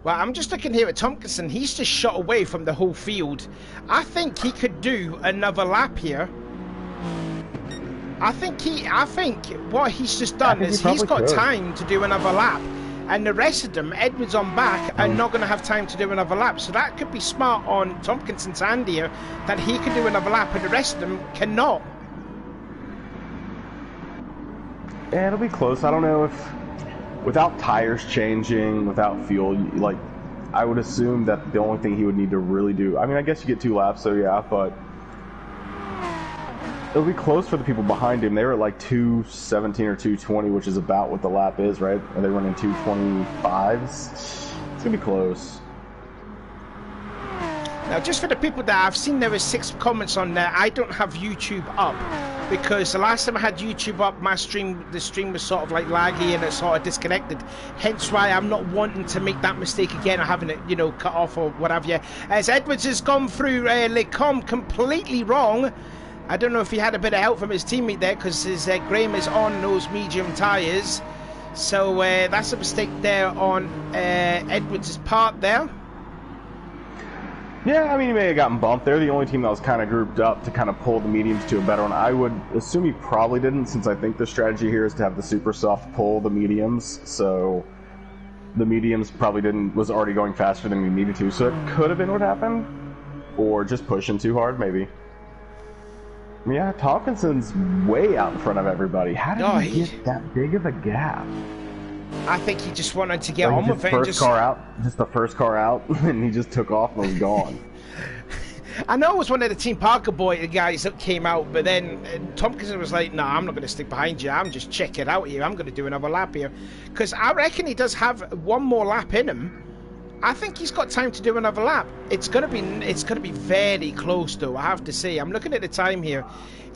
Well, I'm just looking here at Tompkinson. He's just shot away from the whole field. I think he could do another lap here. I think what he's just done is he's got time to do another lap, and the rest of them, Edwards on back, are not going to have time to do another lap. So that could be smart on Tompkinson's hand here, that he can do another lap, and the rest of them cannot. Yeah, it'll be close. I don't know if, without tires changing, without fuel, like, I would assume that the only thing he would need to really do, I mean, I guess you get 2 laps, so yeah, but it'll be close for the people behind him. They were at like 2:17 or 2:20, which is about what the lap is, right? Are they running 2:25s? It's gonna be close. Now, just for the people that I've seen, there were 6 comments on there. I don't have YouTube up because the last time I had YouTube up, the stream was sort of like laggy and it sort of disconnected. Hence why I'm not wanting to make that mistake again of having it, you know, cut off or whatever. As Edwards has gone through Lecombe completely wrong. I don't know if he had a bit of help from his teammate there, because his Graham is on those medium tyres. So that's a mistake there on Edwards' part there. Yeah, I mean, he may have gotten bumped. They're the only team that was kind of grouped up to kind of pull the mediums to a better one. I would assume he probably didn't, since I think the strategy here is to have the super soft pull the mediums. So the mediums probably was already going faster than we needed to. So it could have been what happened, or just pushing too hard, maybe. Yeah, Tompkinson's way out in front of everybody. How did he get that big of a gap? I think he just wanted to get on with it. Just the first car out, and he just took off and was gone. I know it was one of the Team Parker guys that came out, but then Tompkinson was like, "No, I'm not going to stick behind you. I'm just checking it out here. I'm going to do another lap here," because I reckon he does have one more lap in him. I think he's got time to do another lap. It's gonna be very close though, I have to say. I'm looking at the time here.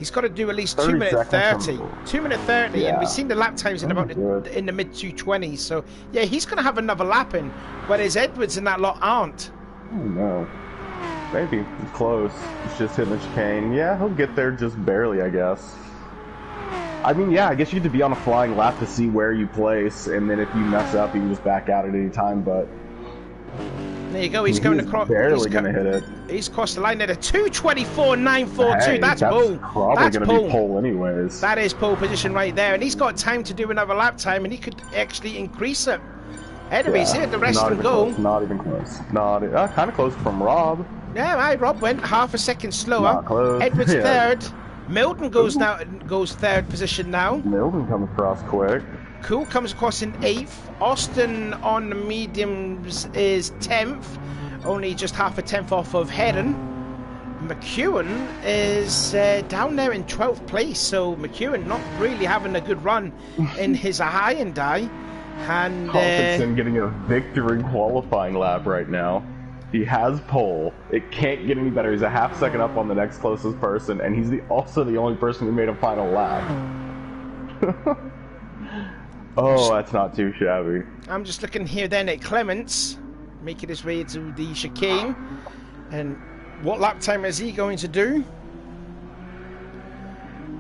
He's got to do at least 2 minutes 30. 2 minutes 30, yeah. And we've seen the lap times in about in the mid 220s. So yeah, he's gonna have another lap in, whereas Edwards and that lot aren't. Oh no. Maybe it's close. It's just hitting the chicane. Yeah, he'll get there just barely, I guess. I mean, yeah, I guess you get to be on a flying lap to see where you place, and then if you mess up, you can just back out at any time. But there you go. He's going across. Barely going to hit it. He's crossed the line at a 2:24.942. Hey, that's pole. Probably going to be pole anyways. That is pole position right there, and he's got time to do another lap time, and he could actually increase it. Anyways, here the rest of them go. Not even close. Kind of close from Rob. Yeah, right. Rob went half a second slower. Not close. Edwards third. Milton goes third position now. Milton comes across quick. Cool comes across in 8th. Austin on the mediums is 10th, only just half a tenth off of Heron. McEwen is down there in 12th place, so McEwen not really having a good run in his Hyundai. And Hawkinson getting a victory qualifying lap right now. He has pole. It can't get any better. He's a half second up on the next closest person, and he's also the only person who made a final lap. Oh, that's not too shabby. I'm just looking here then at Clements, making his way to the chicane. And what lap time is he going to do?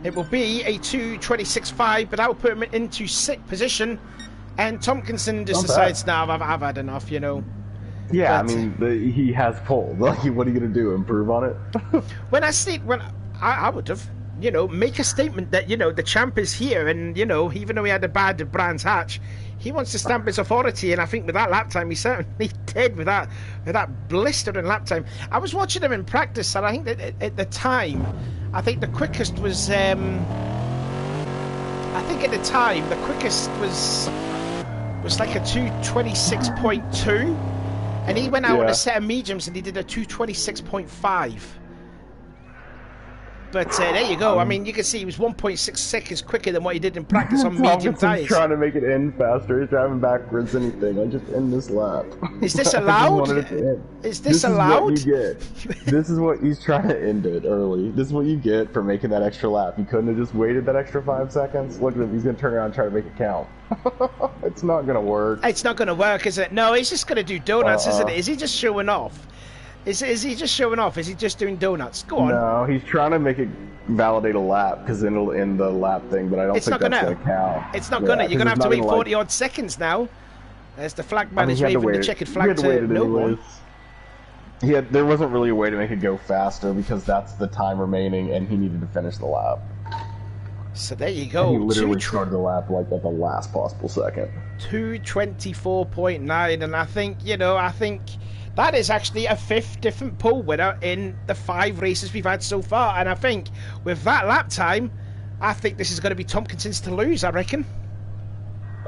It will be a 2:26.5, but that'll put him into 6th position. And Tompkinson just decides, now I've had enough, you know. Yeah, but, I mean, he has pole. Like, what are you going to do, improve on it? when I would have, you know, make a statement that, you know, the champ is here, and, you know, even though he had a bad Brands Hatch, he wants to stamp his authority, and I think with that lap time, he certainly did with that blistering lap time. I was watching him in practice, and I think that at the time, I think the quickest was, was like a 2:26.2, and he went out on a set of mediums, and he did a 2:26.5. But there you go. I mean, you can see he was 1.6 seconds quicker than what he did in practice on medium tyres. Trying to make it end faster. He's driving backwards. Anything. I just end this lap. Is this allowed? Is this allowed? This is what you get. This is what he's trying to end it early. This is what you get for making that extra lap. You couldn't have just waited that extra 5 seconds. Look at him. He's going to turn around and try to make it count. It's not going to work. It's not going to work, is it? No, he's just going to do donuts, isn't it? Is he just showing off? Is he just showing off? Is he just doing donuts? Go on. No, he's trying to make it validate a lap because then it'll end the lap thing, but I don't think that's going to count. It's not going to. You're going to have to wait 40-odd seconds now. As the flag man is waving the checkered flag to no one. There wasn't really a way to make it go faster because that's the time remaining and he needed to finish the lap. So there you go. And he literally started the lap like at the last possible second. 2:24.9, and I think that is actually a 5th different pole winner in the 5 races we've had so far. And I think with that lap time, I think this is going to be Tompkinson's to lose, I reckon.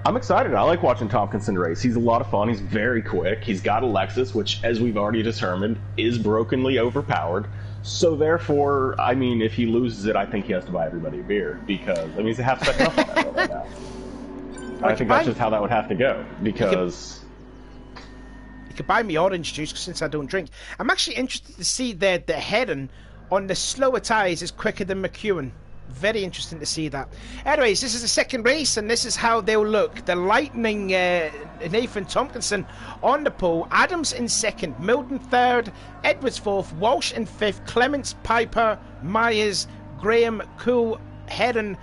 I'm excited. I like watching Tompkinson race. He's a lot of fun. He's very quick. He's got a Lexus, which, as we've already determined, is brokenly overpowered. So therefore, I mean, if he loses it, I think he has to buy everybody a beer, because, I mean, he's a half second off on that right now. I think that's just how that would have to go, because... You could buy me orange juice since I don't drink. I'm actually interested to see the Heron on the slower tyres is quicker than McEwen. Very interesting to see that. Anyways, this is the second race, and this is how they'll look. The Lightning, Nathan Tompkinson on the pole, Adams in second, Milton third, Edwards fourth, Walsh in fifth, Clements, Piper, Myers, Graham, Cool, Heron.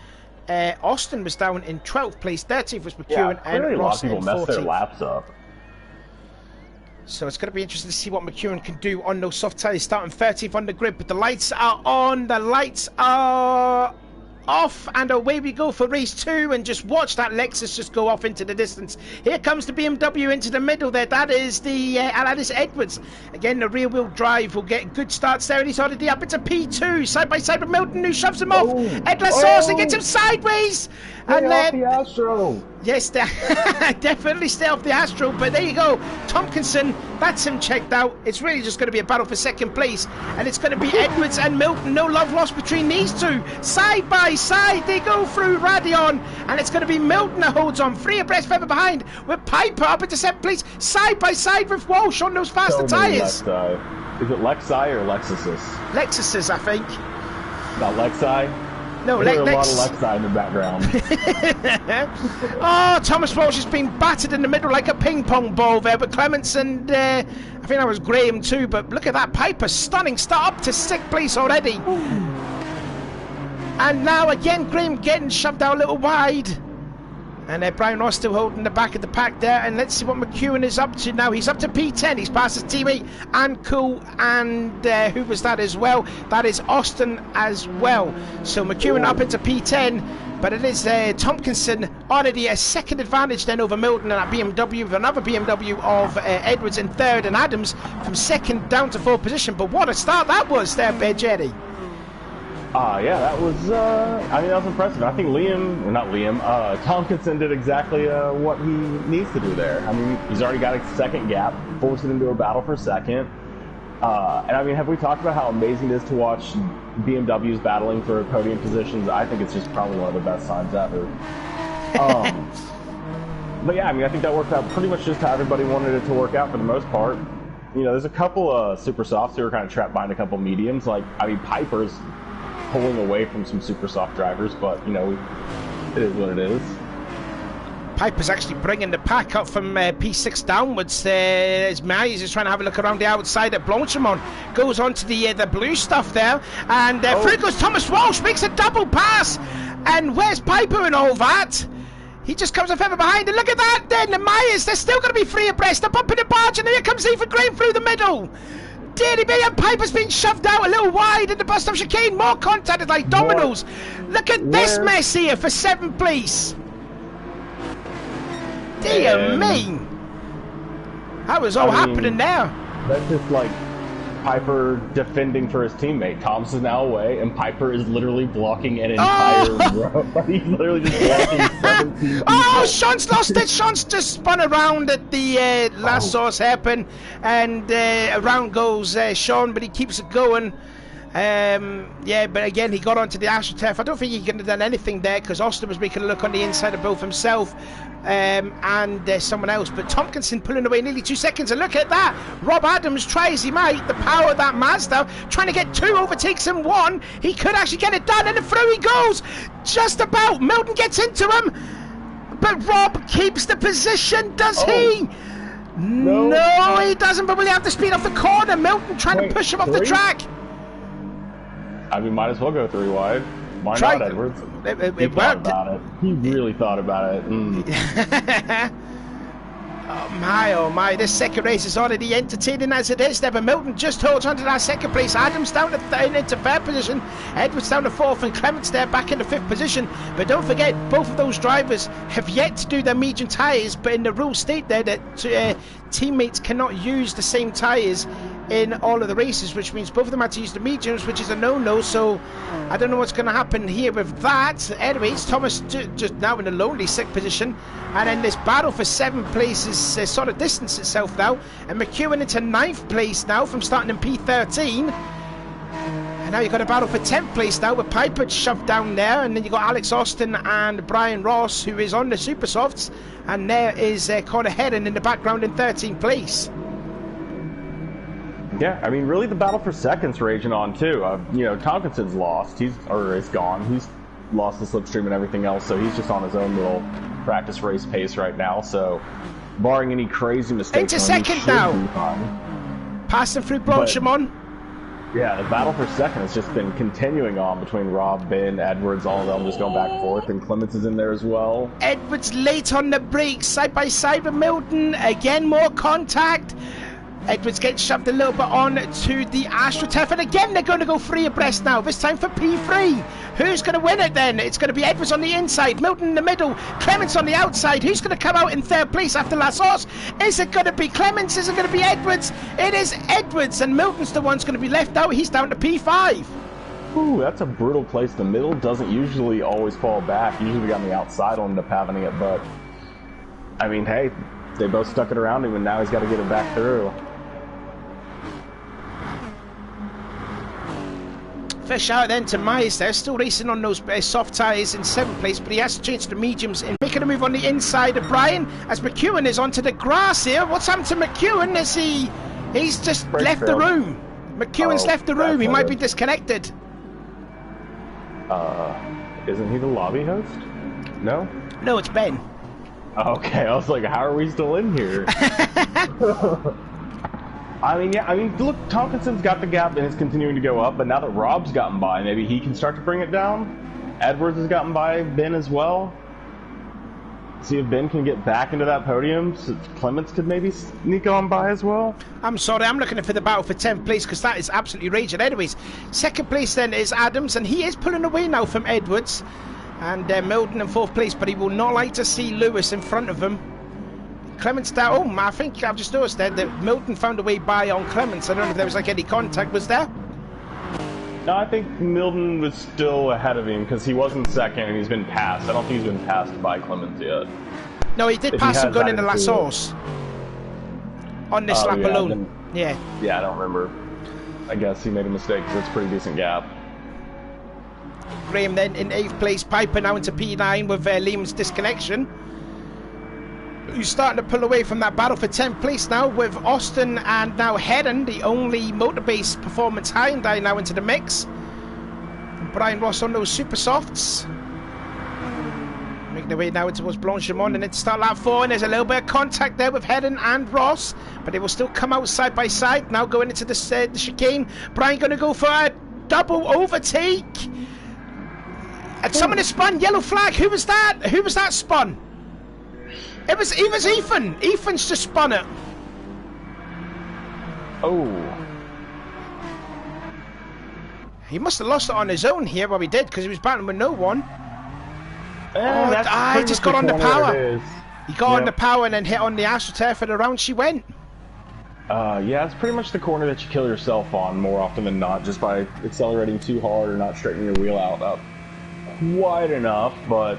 Austin was down in 12th place, 13th was McEwen, and Ross in 14th. A lot of people mess their laps up. So it's going to be interesting to see what McEwen can do on those soft tyres, starting 30th on the grid. But the lights are on, the lights are off, and away we go for race 2. And just watch that Lexus just go off into the distance. Here comes the BMW into the middle there. That is that is Edwards. Again, the rear wheel drive will get good starts there, and he's already up into P2, side by side with Milton, who shoves him off. Edwards Saucer gets him sideways. And then the Astro. Yes, definitely stay off the Astro, but there you go. Tompkinson, that's him checked out. It's really just going to be a battle for second place, and it's going to be Edwards and Milton. No love lost between these two. Side by side, they go through Radion, and it's going to be Milton that holds on. 3 abreast further behind, with Piper up into 7th place, side by side with Walsh on those faster tyres. Is it Lexi or Lexuses? Lexuses, I think. Not Lexi? No, There's a lot of Lexi in the background. Oh, Thomas Walsh has been battered in the middle like a ping pong ball there, but Clements and I think that was Graham too, but look at that, Piper, stunning start up to 6th place already. And now again, Graham getting shoved out a little wide. And Brian Ross still holding the back of the pack there. And let's see what McEwen is up to now. He's up to P10. He's past his teammate and Cool. And who was that as well? That is Austin as well. So McEwen up into P10. But it is Tompkinson already a second advantage then over Milton and that BMW, with another BMW of Edwards in third, and Adams from second down to 4th position. But what a start that was there, Jerry. Yeah, that was, that was impressive. I think Tompkinson did exactly what he needs to do there. I mean, he's already got a second gap, forced it into a battle for second. And I mean, have we talked about how amazing it is to watch BMWs battling for podium positions? I think it's just probably one of the best signs ever. But yeah, I mean, I think that worked out pretty much just how everybody wanted it to work out for the most part. You know, there's a couple of super softs who are kind of trapped behind a couple mediums. Like, I mean, Piper's pulling away from some super soft drivers, but, you know, it is what it is. Piper's actually bringing the pack up from P6 downwards. As Myers is trying to have a look around the outside at Blanchimont. Goes on to the blue stuff there. And through goes Thomas Walsh, makes a double pass. And where's Piper and all that? He just comes a further behind. And look at that then. The Myers, they're still going to be 3 abreast. They're bumping the barge, and here comes Ethan Graham through the middle. Dearly me, and Piper's been shoved out a little wide in the bus stop chicane. More contacted like dominoes. Look at this mess here for 7th place. Dear me. That was all happening there. That's just like Piper defending for his teammate. Thomas is now away, and Piper is literally blocking an entire row. He's literally just blocking 17 people. Oh, Sean's lost it. Sean's just spun around at the last source hairpin, and around goes Sean, but he keeps it going. Yeah, but again, he got onto the AstroTurf. I don't think he could have done anything there, because Austin was making a look on the inside of both himself and someone else. But Tompkinson pulling away nearly 2 seconds, and look at that. Rob Adams, try as he might, the power of that Mazda, trying to get 2 overtakes in 1. He could actually get it done, and through he goes. Just about. Milton gets into him, but Rob keeps the position, does he? No, he doesn't, but will he have to speed off the corner? Milton trying to push him off the track. I mean, might as well go 3 wide. Why not, Edwards? He thought about it. He really thought about it. Oh my, this second race is already entertaining as it is. Never Milton just holds on to that second place. Adams down to into third position. Edwards down to fourth, and Clements there back into fifth position. But don't forget, both of those drivers have yet to do their medium tyres, but in the rules state there that teammates cannot use the same tyres in all of the races, which means both of them had to use the mediums, which is a no-no. So I don't know what's going to happen here with that. Anyways, Thomas just now in a lonely sixth position, and then this battle for seventh place is sort of distanced itself now, and McEwen into ninth place now from starting in P13. And now you've got a battle for 10th place now with Piper shoved down there, and then you've got Alex Austin and Brian Ross, who is on the Super Softs, and there is Connor Heron in the background in 13th place. Yeah, I mean, really the battle for second's raging on too. You know, Tomkinson's lost. He's gone. He's lost the slipstream and everything else, so he's just on his own little practice race pace right now. So, barring any crazy mistakes, into second now. Passing through Blanchimont. Yeah, the battle for second has just been continuing on between Rob, Ben, Edwards, all of them just going back and forth, and Clements is in there as well. Edwards late on the brakes, side by side with Milton. Again, more contact. Edwards gets shoved a little bit on to the AstroTurf, and again they're going to go three abreast now, this time for P3. Who's going to win it then? It's going to be Edwards on the inside, Milton in the middle, Clements on the outside. Who's going to come out in third place after La Sauce? Is it going to be Clements? Is it going to be Edwards? It is Edwards, and Milton's the one who's going to be left out. He's down to P5. Ooh, that's a brutal place. The middle doesn't usually always fall back. Usually on the outside will end up having it, but I mean, hey, they both stuck it around him, and now he's got to get it back through. First shout out then to Myers there, still racing on those soft tyres in 7th place, but he has to change to mediums and making a move on the inside of Brian as McEwen is onto the grass here. What's happened to McEwen? He's just left the room. McEwen's left the room. He might be disconnected. Isn't he the lobby host? No? No, it's Ben. Okay, I was like, how are we still in here? I mean, look, Tomkinson's got the gap and it's continuing to go up, but now that Rob's gotten by, maybe he can start to bring it down. Edwards has gotten by Ben as well. See if Ben can get back into that podium, so Clements could maybe sneak on by as well. I'm sorry, I'm looking for the battle for 10th place because that is absolutely raging. Anyways, second place then is Adams, and he is pulling away now from Edwards. And Milton in 4th place, but he will not like to see Lewis in front of him. Clements down. Oh, I think I've just noticed there that Milton found a way by on Clements. I don't know if there was like any contact. Was there? No, I think Milton was still ahead of him because he wasn't second and he's been passed. I don't think he's been passed by Clements yet. No, he did pass him going into La Sauce on this lap alone. Yeah, I don't remember. I guess he made a mistake because it's a pretty decent gap. Graham then in 8th place. Piper now into P9 with Lehman's disconnection. Who's starting to pull away from that battle for 10th place now with Austin and now Heron, the only motor-based performance Hyundai now into the mix. And Brian Ross on those super softs. Making their way now towards Blanchimont and then to start lap 4, and there's a little bit of contact there with Heron and Ross, but they will still come out side by side now going into the chicane. Brian going to go for a double overtake. And someone has spun, yellow flag. Who was that? Who was that spun? It was Ethan. Ethan's just spun it. Oh. He must have lost it on his own here, well he did, because he was battling with no one. He just got on the power. He got on the power and then hit on the AstroTurf, and around she went. Yeah, it's pretty much the corner that you kill yourself on more often than not, just by accelerating too hard or not straightening your wheel out quite enough, but...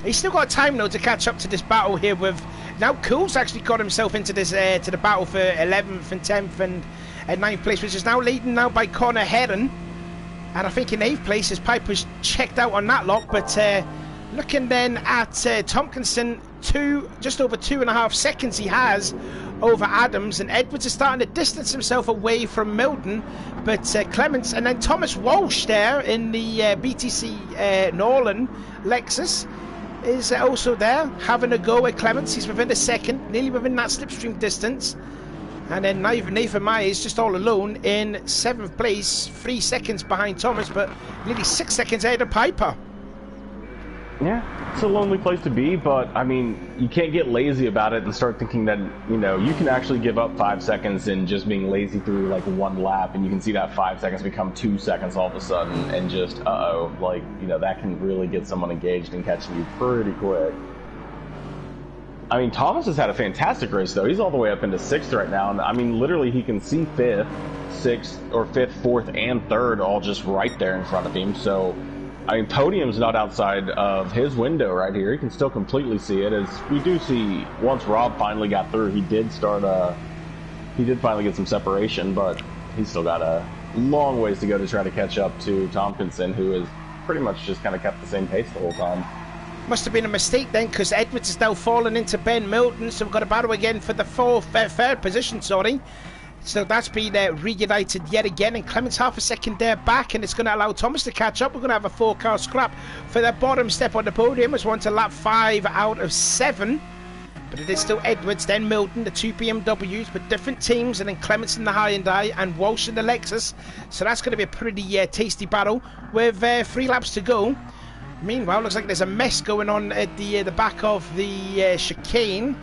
He's still got time though to catch up to this battle here with... Now Cool's actually got himself into this to the battle for 11th and 10th and 9th place, which is now leading now by Connor Heron. And I think in 8th place his Piper's checked out on that lot, but looking then at Tomkinson, just over 2.5 seconds he has over Adams, and Edwards is starting to distance himself away from Milton, but Clements and then Thomas Walsh there in the BTC Norland Lexus is also there, having a go at Clements. He's within a second, nearly within that slipstream distance. And then Nathan Myers just all alone in 7th place, 3 seconds behind Thomas, but nearly 6 seconds ahead of Piper. Yeah, it's a lonely place to be, but I mean, you can't get lazy about it and start thinking that, you know, you can actually give up 5 seconds in just being lazy through like one lap, and you can see that 5 seconds become 2 seconds all of a sudden, and just, like, you know, that can really get someone engaged and catching you pretty quick. I mean, Thomas has had a fantastic race, though. He's all the way up into 6th right now, and I mean, literally, he can see 5th, 6th, or 5th, 4th, and 3rd all just right there in front of him, so, I mean, podium's not outside of his window right here. He can still completely see it, as we do see, once Rob finally got through, he did finally get some separation, but he's still got a long ways to go to try to catch up to Tompkinson, who has pretty much just kind of kept the same pace the whole time. Must have been a mistake then, because Edwards is now fallen into Ben Milton, so we've got a battle again for the third position, sorry. So that's been reunited yet again, and Clement's half a second there back, and it's going to allow Thomas to catch up. We're going to have a 4-car scrap for the bottom step on the podium, as one to lap 5 out of 7. But it is still Edwards, then Milton, the 2 BMWs, but different teams, and then Clements in the Hyundai and Walsh in the Lexus. So that's going to be a pretty tasty battle with 3 laps to go. Meanwhile, looks like there's a mess going on at the back of the chicane.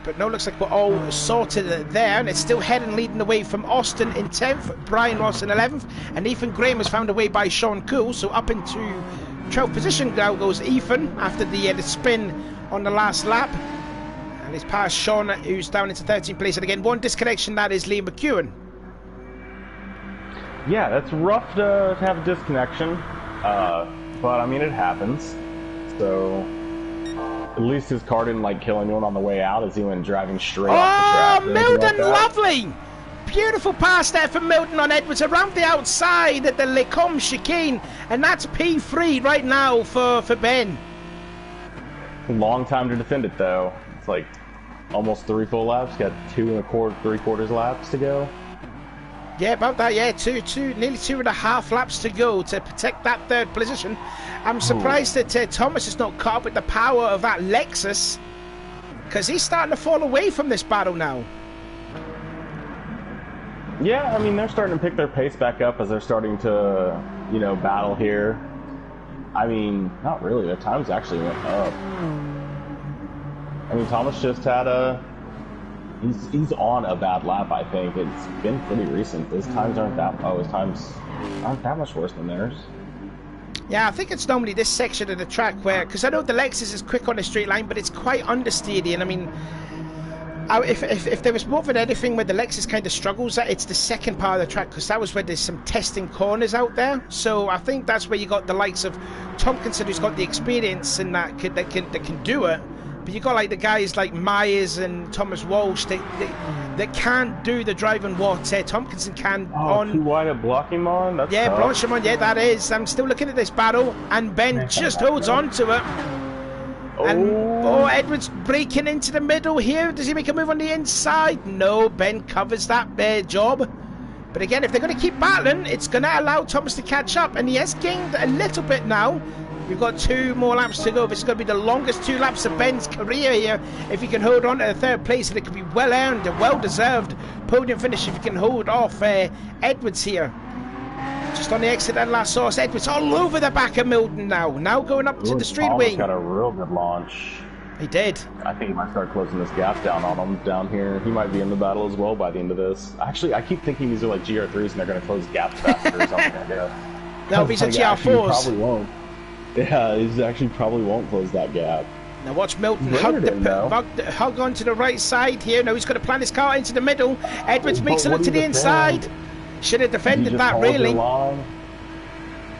But no, looks like we're all sorted there, and it's still Headon leading the way from Austin in 10th, Brian Ross in 11th, and Ethan Graham was found away by Sean Cool, so up into 12th position now goes Ethan after the spin on the last lap, and he's past Sean, who's down into 13th place, and again, one disconnection, that is Liam McEwen. Yeah, that's rough to have a disconnection, but I mean, it happens, so... At least his car didn't like kill anyone on the way out as he went driving straight off the track. Oh, Milton, lovely! Beautiful pass there from Milton on Edwards around the outside at the Lecombe chicane, and that's P3 right now for Ben. Long time to defend it though. It's like almost 3 full laps. Got 2 3/4 laps to go. Yeah, about that, yeah, nearly 2.5 laps to go to protect that 3rd position. I'm surprised that Thomas is not caught up with the power of that Lexus, because he's starting to fall away from this battle now. Yeah, I mean, they're starting to pick their pace back up as they're starting to, you know, battle here. I mean, not really. Their times actually went up. I mean, Thomas just had he's on a bad lap, I think. It's been pretty recent. His times aren't that much worse than theirs. Yeah, I think it's normally this section of the track where, because I know the Lexus is quick on a straight line, but it's quite understeady, and I mean, if there was more than anything where the Lexus kind of struggles at, it's the second part of the track, because that was where there's some testing corners out there. So I think that's where you got the likes of Tompkinson, who's got the experience and that can do it. But you got like the guys like Myers and Thomas Walsh that can't do the driving what Tompkinson can on. Too wide a blocking on? That's tough. Blanchimont, yeah, that is. I'm still looking at this battle, and Ben just holds on to it. And Edwards breaking into the middle here. Does he make a move on the inside? No, Ben covers that job. But again, if they're going to keep battling, it's going to allow Thomas to catch up, and he has gained a little bit now. We've got 2 more laps to go. This is going to be the longest 2 laps of Ben's career here. If he can hold on to the 3rd place, and it could be well-earned and well-deserved podium finish if he can hold off Edwards here. Just on the exit and last source, Edwards all over the back of Milton now. Now going up to the straightaway. Thomas got a real good launch. He did. I think he might start closing this gap down on him down here. He might be in the battle as well by the end of this. Actually, I keep thinking these are like GR3s and they're going to close gaps faster or something like that. No, these are GR4s. Probably won't. Yeah, he actually probably won't close that gap. Now watch Milton hug onto the right side here. Now he's going to plant his car into the middle. Edwards makes a look to the inside. Should have defended that, really. Yeah,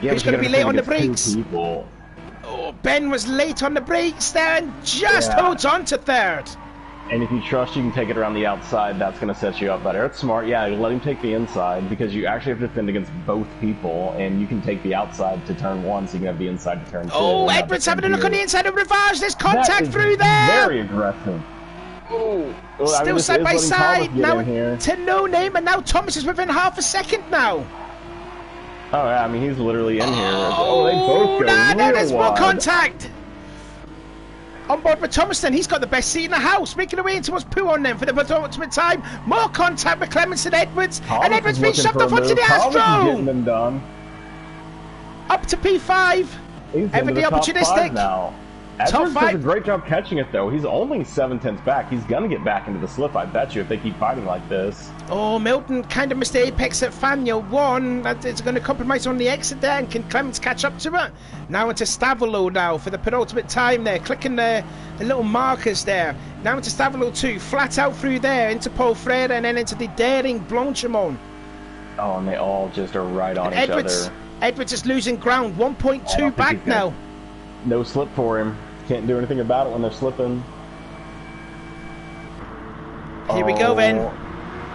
he's going to be late on the brakes. Oh, Ben was late on the brakes there and just holds on to 3rd. And if you trust you can take it around the outside, that's going to set you up better. It's smart. Yeah, you let him take the inside because you actually have to defend against both people, and you can take the outside to turn 1, so you can have the inside to turn 2. Oh, Edwards having a look on the inside of Rivage. There's contact through there. Very aggressive. Oh, still side by side. Now to no name, and now Thomas is within half a second now. Oh, yeah, I mean, he's literally in here. Oh, they both go there's more contact. On board with Thomason, he's got the best seat in the house, making away into what's poo on them for the ultimate time. More contact with Clements and Edwards, and Edwards being shoved off onto the Astro. Getting them done. Up to P5. Everybody opportunistic. Now. Edwards does a great job catching it, though. He's only 7/10 back. He's going to get back into the slip, I bet you, if they keep fighting like this. Oh, Milton kind of missed the apex at Faniel 1. It's going to compromise on the exit there, and can Clements catch up to it? Now into Stavolo now for the penultimate time there, clicking the little markers there. Now into Stavolo 2, flat out through there, into Paul Freire, and then into the daring Blanchimont. Oh, and they all just are right on each other. Edwards is losing ground, 1.2 back now. No slip for him. Can't do anything about it when they're slipping. Here we go then.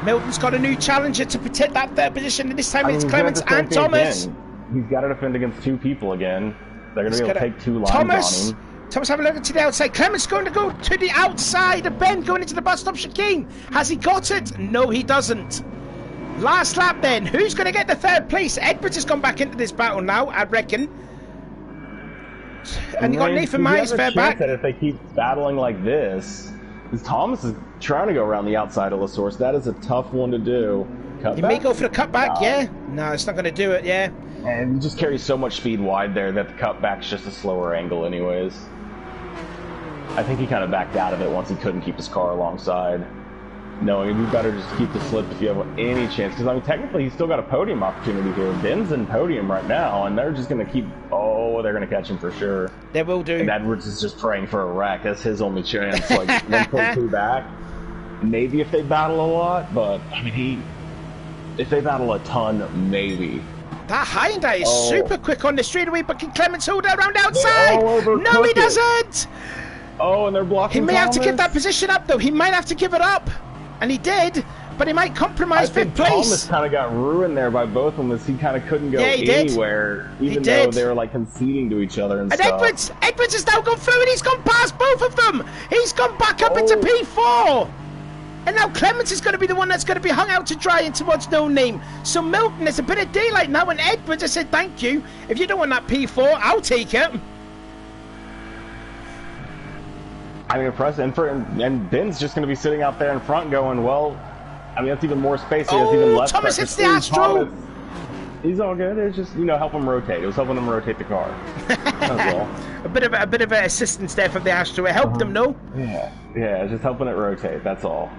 Milton's got a new challenger to protect that third position, and this time it's Clements and Thomas. He's got to defend against two people again. They're going to be able to take two lines on him. Thomas having a look to the outside. Clements going to go to the outside. And Ben going into the bus stop chicane. Has he got it? No, he doesn't. Last lap then. Who's going to get the third place? Edwards has gone back into this battle now, I reckon. And you got Nathan Myers fair back. That if they keep battling like this, because Thomas is trying to go around the outside of La Source. That is a tough one to do. He may go for the cutback, yeah. No, it's not going to do it, yeah. And he just carries so much speed wide there that the cutback's just a slower angle anyways. I think he kind of backed out of it once he couldn't keep his car alongside. Knowing you better just keep the slip if you have any chance. Because, I mean, technically he's still got a podium opportunity here. Ben's in podium right now, and they're just going to keep... Oh, they're going to catch him for sure. They will do. And Edwards is just praying for a wreck. That's his only chance. Like, 1.2 back. Maybe if they battle a lot, but, I mean, if they battle a ton, maybe. That Hyundai is super quick on the straightaway, but can Clements hold it around outside? No, he doesn't! Oh, and they're blocking He may have to give that position up, though. He might have to give it up. And he did, but he might compromise fifth place. Thomas kind of got ruined there by both of them, as he kind of couldn't go anywhere, even though they were like conceding to each other and stuff. Edwards has now gone through, and he's gone past both of them. He's gone back up into P4. And now Clements is going to be the one that's going to be hung out to dry into what's no name. So Milton, there's a bit of daylight now, and Edwards has said thank you. If you don't want that P4, I'll take it. I mean, impressive. And Ben's just going to be sitting out there in front going, well, I mean, that's even more space. He has even less Thomas hits the Astro. He's all good. It's just, you know, help him rotate. It was helping him rotate the car. That's all. a bit of assistance there from the Astro. It helped him, no? Yeah, it's just helping it rotate. That's all.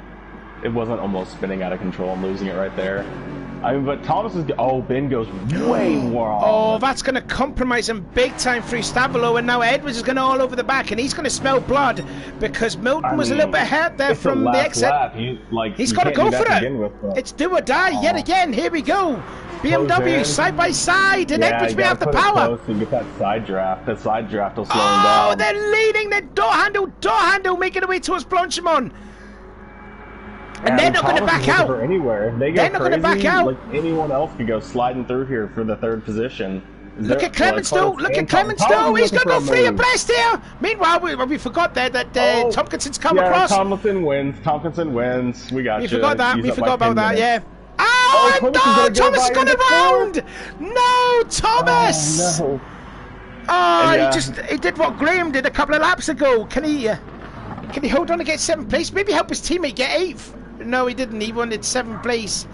It wasn't almost spinning out of control and losing it right there. I mean, but Thomas is... Oh, Ben goes way wrong. Oh, that's going to compromise him big time through Stabilo, and now Edwards is going all over the back, and he's going to smell blood because Milton was a little bit hurt there from the exit. He's got to go for it. It's do or die yet again. Here we go. BMW side by side, and Edwards may have the power. And get that side draft. The side draft will slow him down. Oh, they're leading the door handle, making their way towards Blanchimont. And they're not going to back out. Anywhere. They're not going to back out. Like anyone else could go sliding through here for the third position. Look at Clements though. Look at Clements though. He's going to go free abreast here. Meanwhile, we forgot there that Tompkinson's come across. Tomkinson wins. We got you. We forgot that. We forgot about that. Yeah. Oh, and Thomas has gone around. No, Thomas. Oh, no. Oh, he did what Graham did a couple of laps ago. Can he hold on to get 7th place? Maybe help his teammate get 8th. No, he didn't. He wanted 7th place.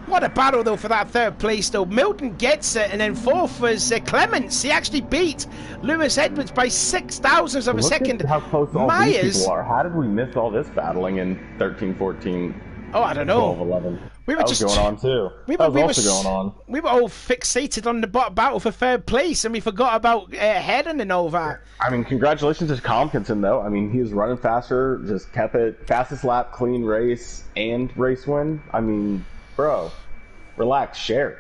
What a battle, though, for that 3rd place, though. Milton gets it, and then 4th was Clements. He actually beat Lewis Edwards by 6,000ths of a second. Look at how close all these people are. How did we miss all this battling in 13, 14, Oh, I don't know. 12, 11? We were that was just going on, too. That was also going on. We were all fixated on the battle for 3rd place, and we forgot about Heading and all that. I mean, congratulations to Tompkinson, though. I mean, he was running faster, just kept it fastest lap, clean race, and race win. I mean, bro, relax, share.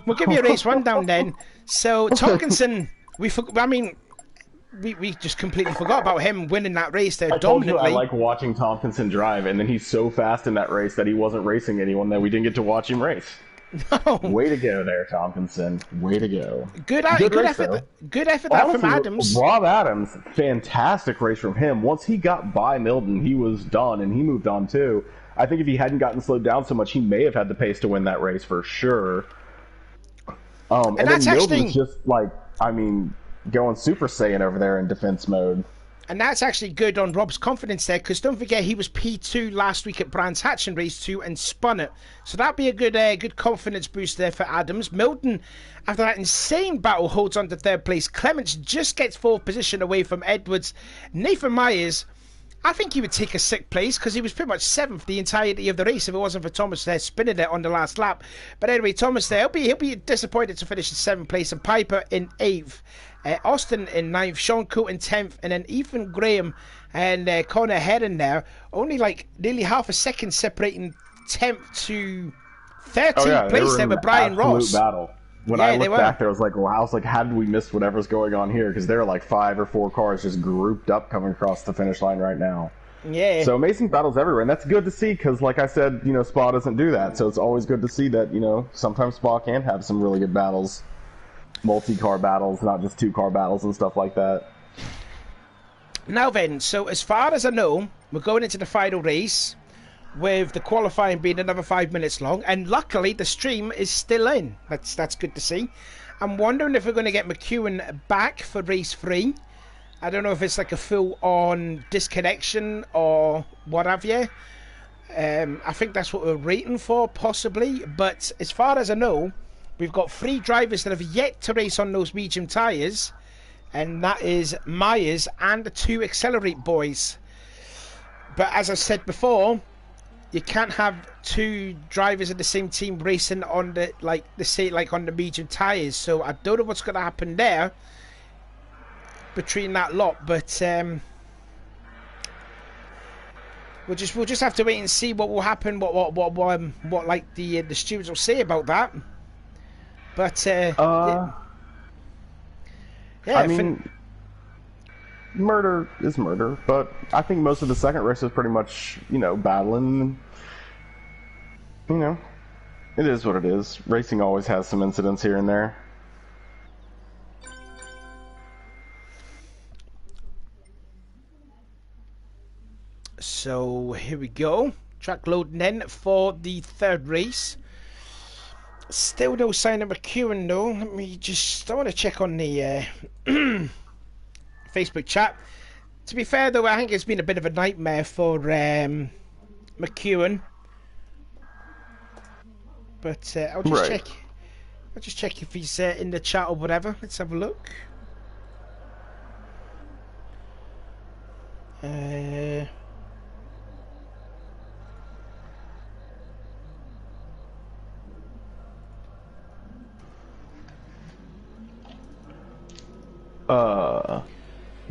We'll give you a race rundown then. So, Tompkinson, we just completely forgot about him winning that race there dominantly. I like watching Tompkinson drive, and then he's so fast in that race that he wasn't racing anyone that we didn't get to watch him race. No. Way to go there, Tompkinson. Way to go. Good effort from Adams. Rob Adams, fantastic race from him. Once he got by Milton, he was done, and he moved on too. I think if he hadn't gotten slowed down so much, he may have had the pace to win that race for sure. And then Milton was just like, I mean, going Super Saiyan over there in defense mode. And that's actually good on Rob's confidence there, because don't forget he was P2 last week at Brands Hatch in race 2 and spun it. So that'd be a good confidence boost there for Adams. Milton, after that insane battle, holds on to third place. Clements just gets fourth position away from Edwards. Nathan Myers, I think he would take a sixth place because he was pretty much seventh the entirety of the race if it wasn't for Thomas there spinning it on the last lap. But anyway, Thomas there, he'll be disappointed to finish in seventh place, and Piper in eighth. Austin in ninth, Sean Coot in 10th, and then Ethan Graham and Connor Heron there, only like nearly half a second separating 10th to 13th place there with Brian Ross. Battle. When I looked back there, I was like, wow, how did we miss whatever's going on here? Because there are like 5 or 4 cars just grouped up coming across the finish line right now. Yeah. So amazing battles everywhere, and that's good to see because, like I said, Spa doesn't do that. So it's always good to see that, sometimes Spa can have some really good battles, multi-car battles, not just 2-car battles and stuff like that. Now then, so as far as I know, we're going into the final race, with the qualifying being another 5 minutes long, and luckily the stream is still in. That's good to see. I'm wondering if we're going to get McEwen back for race 3. I don't know if it's like a full-on disconnection or what have you. I think that's what we're waiting for, possibly. But as far as I know, we've got 3 drivers that have yet to race on those medium tyres, and that is Myers and the 2 Accelerate boys. But as I said before, you can't have 2 drivers in the same team racing on the on the medium tyres. So I don't know what's going to happen there between that lot, but we'll just have to wait and see what will happen. What like the stewards will say about that. But yeah, I mean, murder is murder, but I think most of the second race is pretty much, battling. It is what it is. Racing always has some incidents here and there. So here we go. Track loading in for the third race. Still no sign of McEwen though. I want to check on the Facebook chat. To be fair though, I think it's been a bit of a nightmare for McEwen. But I'll just check. I'll just check if he's in the chat or whatever. Let's have a look.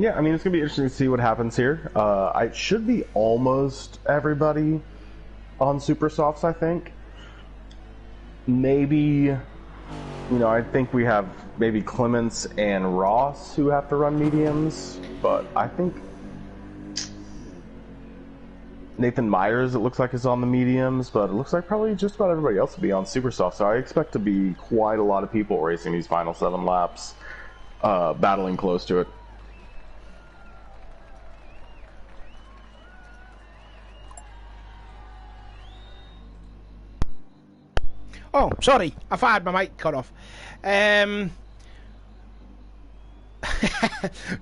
Yeah, I mean, it's going to be interesting to see what happens here. It should be almost everybody on Super Softs, I think. Maybe, I think we have maybe Clements and Ross who have to run mediums, but I think Nathan Myers, it looks like, is on the mediums, but it looks like probably just about everybody else will be on Super Soft, so I expect to be quite a lot of people racing these final 7 laps, battling close to it. Oh, sorry, I've had my mic cut off.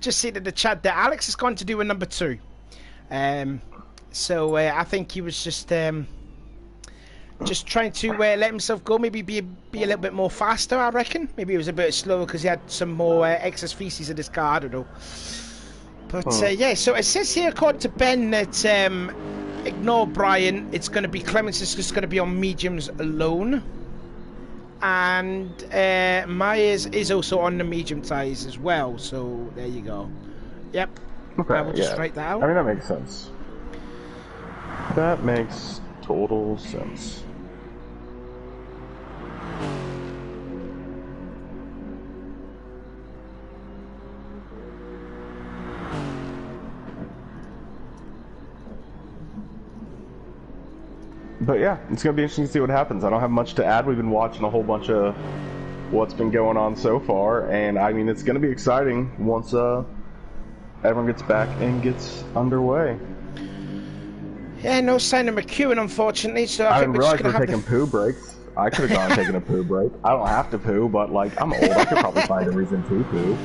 Just seen in the chat that Alex has gone to do a number 2. So I think he was just trying to let himself go, maybe be a little bit more faster, I reckon. Maybe he was a bit slower because he had some more excess feces in his car, I don't know. But yeah, so it says here, according to Ben, that ignore Brian, it's going to be Clements is just going to be on mediums alone. And Myers is also on the medium tyres as well, so there you go. Yep. Okay, I will just write that out. I mean, that makes sense. That makes total sense. But yeah, it's going to be interesting to see what happens. I don't have much to add. We've been watching a whole bunch of what's been going on so far, and I mean, it's going to be exciting once everyone gets back and gets underway. Yeah, no sign of McEwen, unfortunately, so I think didn't we're just realize going we're to have taking poo breaks. I could have gone and taken a poo break. I don't have to poo, but like, I'm old. I could probably find a reason to poo.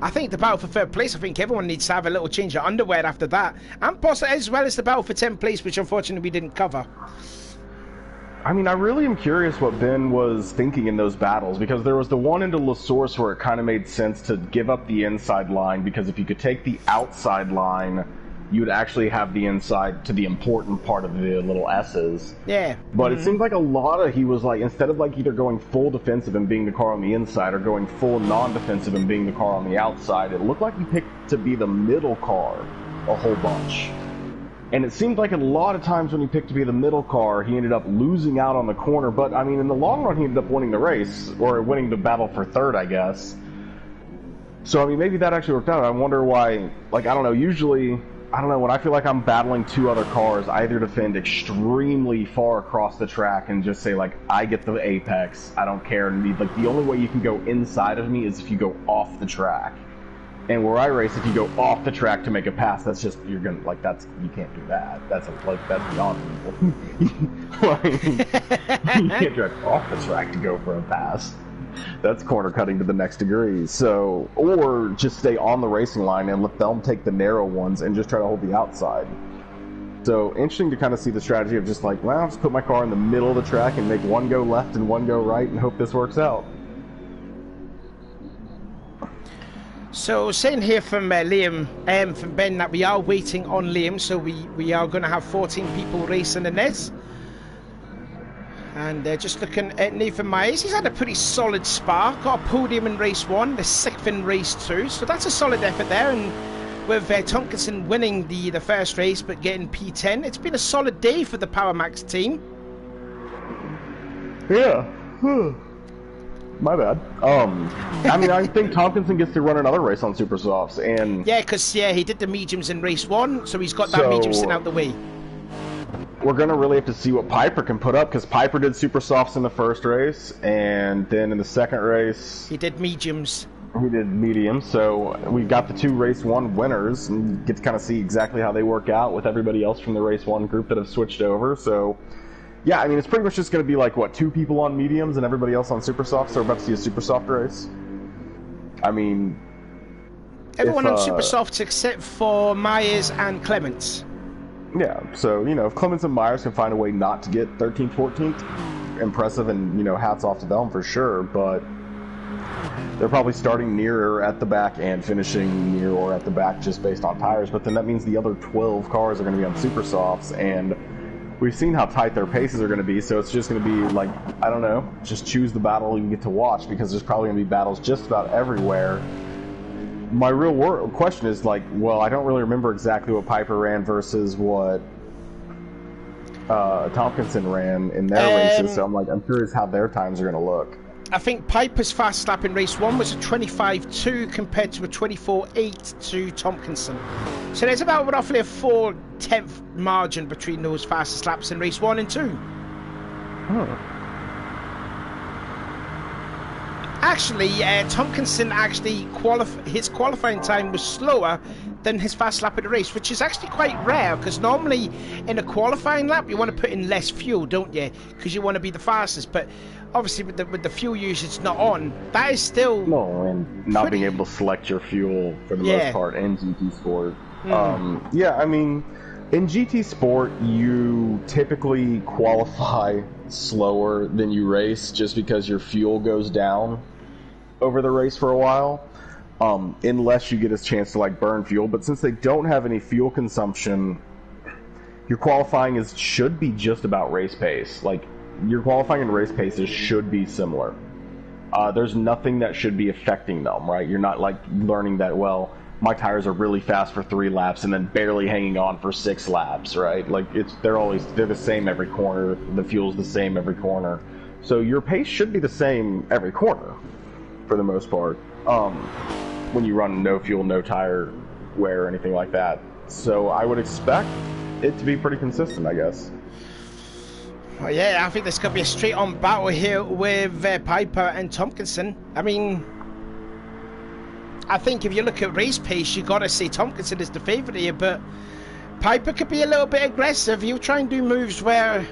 I think the battle for third place, I think everyone needs to have a little change of underwear after that. And possibly as well as the battle for 10th place, which unfortunately we didn't cover. I mean, I really am curious what Ben was thinking in those battles, because there was the one into La Source where it kind of made sense to give up the inside line, because if you could take the outside line, you'd actually have the inside to the important part of the little S's. Yeah. But it seems like a lot of, he was like, instead of like either going full defensive and being the car on the inside, or going full non-defensive and being the car on the outside, it looked like he picked to be the middle car a whole bunch. And it seemed like a lot of times when he picked to be the middle car, he ended up losing out on the corner. But, I mean, in the long run, he ended up winning the race, or winning the battle for third, I guess. So, I mean, maybe that actually worked out. I wonder why, like, I don't know, usually, I don't know, when I feel like I'm battling two other cars, I either defend extremely far across the track and just say, like, I get the apex, I don't care, and like, the only way you can go inside of me is if you go off the track. And where I race, if you go off the track to make a pass, that's just, you're gonna, like, that's, you can't do that. That's, like, that's beyond people. Like, you can't drive off the track to go for a pass. That's corner cutting to the next degree. So, or just stay on the racing line and let them take the narrow ones and just try to hold the outside. So, interesting to kind of see the strategy of just like, well, I'll just put my car in the middle of the track and make one go left and one go right and hope this works out. So, saying here from Liam, from Ben, that we are waiting on Liam, so we are going to have 14 people racing in this. And just looking at Nathan Myers, he's had a pretty solid spark. Got a podium in race 1, the 6th in race 2, so that's a solid effort there. And with Tompkinson winning the first race but getting P10, it's been a solid day for the Power Max team. Yeah. My bad. I mean, I think Tompkinson gets to run another race on Super Softs, and yeah, because he did the mediums in race 1, so he's got that medium sitting out the way. We're gonna really have to see what Piper can put up, because Piper did Super Softs in the first race, and then in the second race he did mediums. He did mediums, so we've got the 2 race 1 winners, and get to kind of see exactly how they work out with everybody else from the race 1 group that have switched over. So yeah, I mean, it's pretty much just going to be like, what, 2 people on mediums and everybody else on Super Softs, so we're about to see a Super Soft race. I mean, everyone on Super Softs except for Myers and Clements. Yeah, so, you know, if Clements and Myers can find a way not to get 13th, 14th, impressive, and, you know, hats off to them for sure, but they're probably starting near or at the back and finishing near or at the back just based on tires, but then that means the other 12 cars are going to be on Super Softs, and we've seen how tight their paces are going to be, so it's just going to be like, I don't know, just choose the battle you get to watch, because there's probably going to be battles just about everywhere. My real question is, like, well, I don't really remember exactly what Piper ran versus what Tompkinson ran in their races, so I'm curious how their times are going to look. I think Piper's fast lap in race 1 was a 25.2 compared to a 24.8 to Tompkinson. So there's about roughly a 4/10 margin between those fastest laps in race 1 and 2. Huh. Actually, Tompkinson actually his qualifying time was slower than his fast lap of the race, which is actually quite rare, because normally in a qualifying lap you want to put in less fuel, don't you? Because you want to be the fastest, but obviously with the fuel usage not on, that is still and not being able to select your fuel for the most part in GT Sport. Yeah, I mean, in GT Sport you typically qualify slower than you race, just because your fuel goes down over the race for a while, unless you get a chance to like burn fuel. But since they don't have any fuel consumption, your qualifying should be just about race pace. Like, your qualifying and race paces should be similar. There's nothing that should be affecting them, right? You're not like learning that, well, my tires are really fast for 3 laps and then barely hanging on for 6 laps, right? Like, they're the same every corner. The fuel's the same every corner. So your pace should be the same every corner, for the most part, when you run no fuel, no tire wear or anything like that. So I would expect it to be pretty consistent, I guess. Well, yeah, I think there's going to be a straight-on battle here with Piper and Tompkinson. I mean, I think if you look at race pace, you got to say Tompkinson is the favourite here, but Piper could be a little bit aggressive. He'll try and do moves where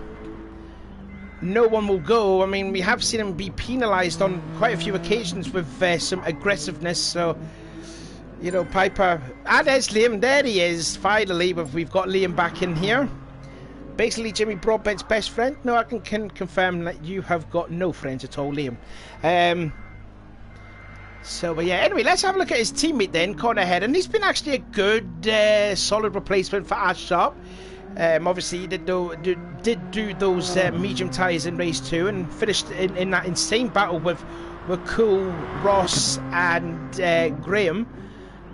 no one will go. I mean, we have seen him be penalised on quite a few occasions with some aggressiveness, so You know, Piper. And there's Liam. There he is. Finally, we've got Liam back in here. Basically, Jimmy Broadbent's best friend. No, I can confirm that you have got no friends at all, Liam. But yeah, anyway, let's have a look at his teammate then, Connor Head. And he's been actually a good, solid replacement for Ash Sharp. Obviously, he did do those medium tyres in race 2 and finished in that insane battle with Cool, Ross, and Graham.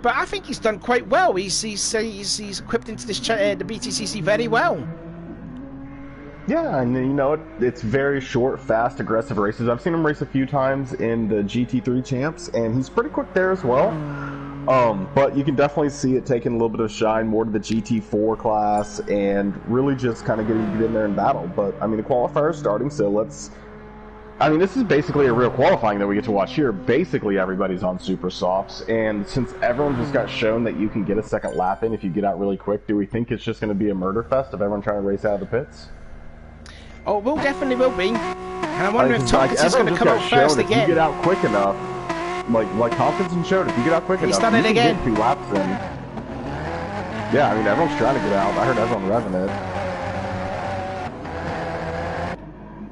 But I think he's done quite well. He's equipped into this the BTCC very well. Yeah, and you know, it's very short, fast, aggressive races. I've seen him race a few times in the GT3 champs, and he's pretty quick there as well. But you can definitely see it taking a little bit of shine more to the GT4 class and really just kind of getting in there in battle. But, I mean, the qualifier is starting, so let's... I mean, this is basically a real qualifying that we get to watch here. Basically, everybody's on super softs, and since everyone just got shown that you can get a second lap in if you get out really quick, do we think it's just going to be a murder fest of everyone trying to race out of the pits? Oh, it definitely will be. And I wonder if Tompkinson's going to come out first again. If you get out quick enough, like Tompkinson showed, if you get out quick enough, you can get 2 laps in. Yeah, I mean, everyone's trying to get out. I heard everyone revving it.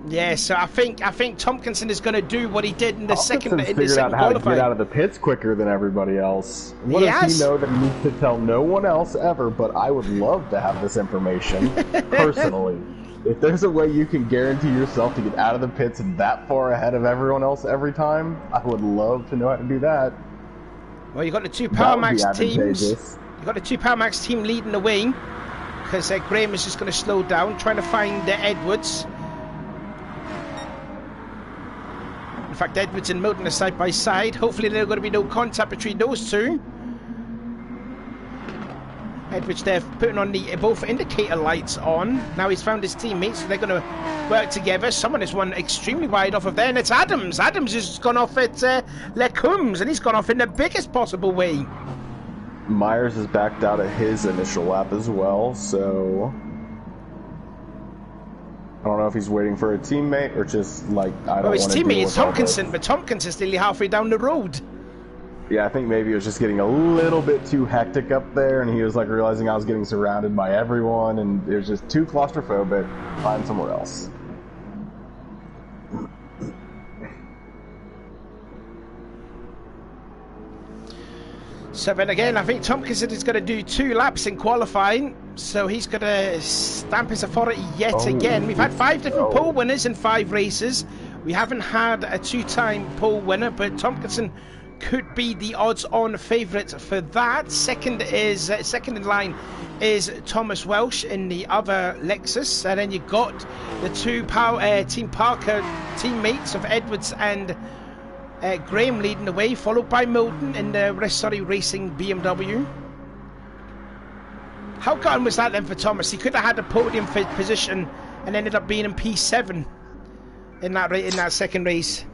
Yeah, so I think Tompkinson is going to do what he did in the second qualifying. Figured out how to get out of the pits quicker than everybody else. What does he know that he needs to tell no one else ever? But I would love to have this information personally. If there's a way you can guarantee yourself to get out of the pits that far ahead of everyone else every time, I would love to know how to do that. Well, you got the 2 Power Max teams. You got the 2 Power Max team leading the way because Graham is just going to slow down, trying to find Edwards. In fact, Edwards and Milton are side by side. Hopefully, there's going to be no contact between those two. Edwards there putting on the both indicator lights on. Now he's found his teammates, so they're going to work together. Someone has won extremely wide off of there, and it's Adams. Adams has gone off at Lecums, and he's gone off in the biggest possible way. Myers has backed out at his initial lap as well, so... I don't know if he's waiting for a teammate or just, like, I don't want to deal with his teammate is Tompkinson, but Tompkinson's nearly halfway down the road. Yeah, I think maybe it was just getting a little bit too hectic up there, and he was like realizing I was getting surrounded by everyone, and it was just too claustrophobic. Find somewhere else. So, but again, I think Tompkinson is going to do 2 laps in qualifying, so he's going to stamp his authority yet again. We've had 5 different pole winners in 5 races. We haven't had a 2-time pole winner, but Tompkinson could be the odds-on favourite for that. Second in line is Thomas Welsh in the other Lexus, and then you got the 2 Team Parker teammates of Edwards and Graham leading the way, followed by Milton in the Racing BMW. How gutting was that then for Thomas? He could have had a podium position and ended up being in P7 in that second race.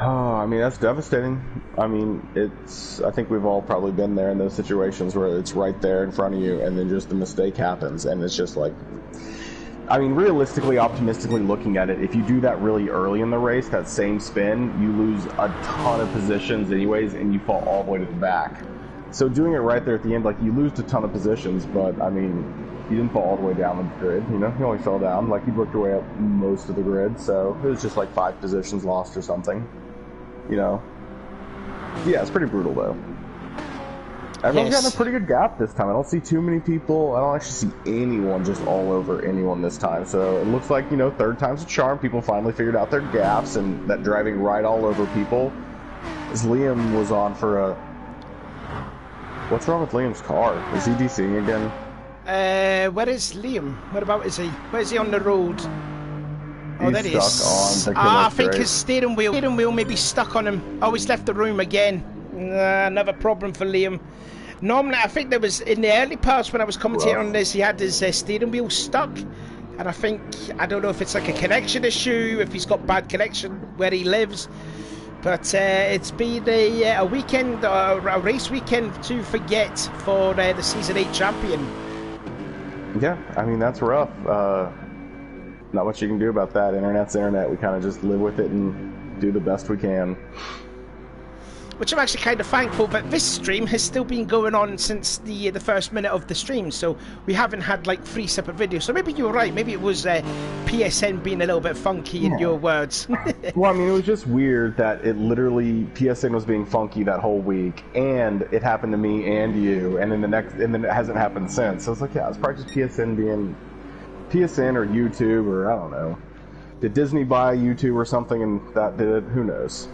Oh, I mean, that's devastating. I mean, I think we've all probably been there in those situations where it's right there in front of you and then just the mistake happens and it's just like... I mean, realistically, optimistically looking at it, if you do that really early in the race, that same spin, you lose a ton of positions anyways and you fall all the way to the back. So doing it right there at the end, like, you lose a ton of positions, but, I mean... You didn't fall all the way down the grid, you know? You only fell down. Like, you worked your way up most of the grid, so it was just like 5 positions lost or something. You know? Yeah, it's pretty brutal, though. Everyone's gotten a pretty good gap this time. I don't see too many people. I don't actually see anyone just all over anyone this time. So it looks like, you know, 3rd time's a charm. People finally figured out their gaps and that driving right all over people. As Liam was on for a... What's wrong with Liam's car? Is he DCing again? Where is Liam? Where is he? Where is he on the road? Oh, there he is. I think his steering wheel may be stuck on him. Oh, he's left the room again. Another problem for Liam. Normally, I think there was, in the early parts when I was commentating on this, he had his steering wheel stuck. And I don't know if it's like a connection issue, if he's got bad connection where he lives. But it's been a weekend, a race weekend to forget for the Season 8 champion. Yeah, I mean, that's rough. Not much you can do about that. Internet's internet. We kind of just live with it and do the best we can. which I'm actually kind of thankful. But this stream has still been going on since the first minute of the stream, so we haven't had like 3 separate videos. So maybe you were right. Maybe it was PSN being a little bit funky in your words. Well, I mean, it was just weird that it literally PSN was being funky that whole week, and it happened to me and you, and then it hasn't happened since. So it's like, yeah, it's probably just PSN being PSN or YouTube, or I don't know. Did Disney buy YouTube or something, and that did it? Who knows?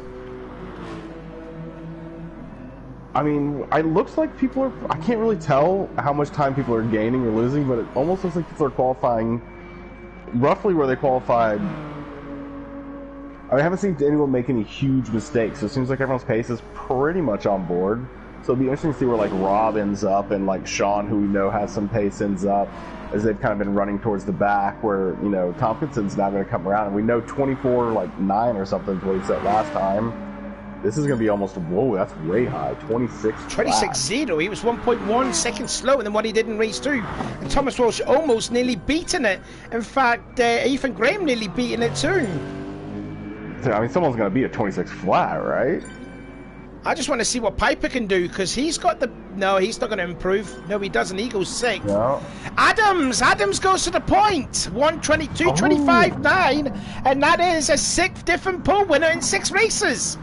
I mean, it looks like people are... I can't really tell how much time people are gaining or losing, but it almost looks like people are qualifying roughly where they qualified. I haven't seen anyone make any huge mistakes, so it seems like everyone's pace is pretty much on board. So it'll be interesting to see where, like, Rob ends up and, like, Sean, who we know has some pace, ends up, as they've kind of been running towards the back, where, you know, Tompkinson's now going to come around. And we know 24-9 or something is what he said last time. This is going to be almost, whoa, that's way high. 26.0. He was 1.1 seconds slower than what he did in race 2. And Thomas Walsh almost nearly beaten it. In fact, Ethan Graham nearly beaten it too. So, I mean, someone's going to beat a 26 flat, right? I just want to see what Piper can do, because he's got the... No, he's not going to improve. No, he doesn't. He goes 6th. No. Adams goes to the point. 1:22.25.9. And that is a 6th different pole winner in 6 races.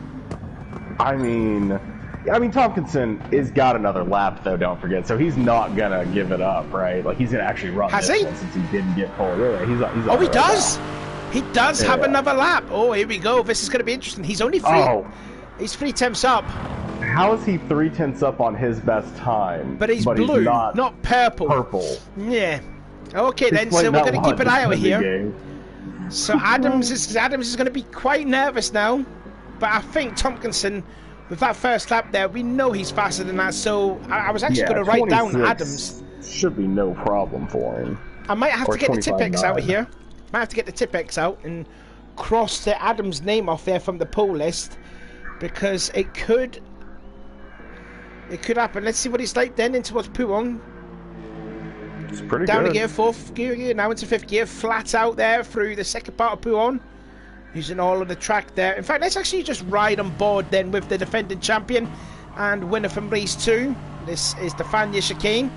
I mean, Tompkinson has got another lap, though, don't forget. So he's not going to give it up, right? Like, he's going to actually run this one since he didn't get pole. Yeah, he's oh, he does? He does have another lap. Oh, here we go. This is going to be interesting. He's only 3. Oh. He's 3 tenths up. How is he 3 tenths up on his best time? But he's blue, not purple. Purple. Yeah. Okay, then, so we're going to keep an eye out here. So Adams is going to be quite nervous now. But I think Tompkinson, with that first lap there, we know he's faster than that. So I was actually going to write down Adams. Should be no problem for him. I might have to get the Tipex out here. Might have to get the Tipex out and cross the Adams name off there from the pole list, because it could happen. Let's see what he's like then into what's Pouon. It's pretty down good. Down to gear, 4th gear, now into 5th gear, flat out there through the second part of Pouon. Using all of the track there. In fact, let's actually just ride on board then with the defending champion and winner from race 2. This is the Fania chicane.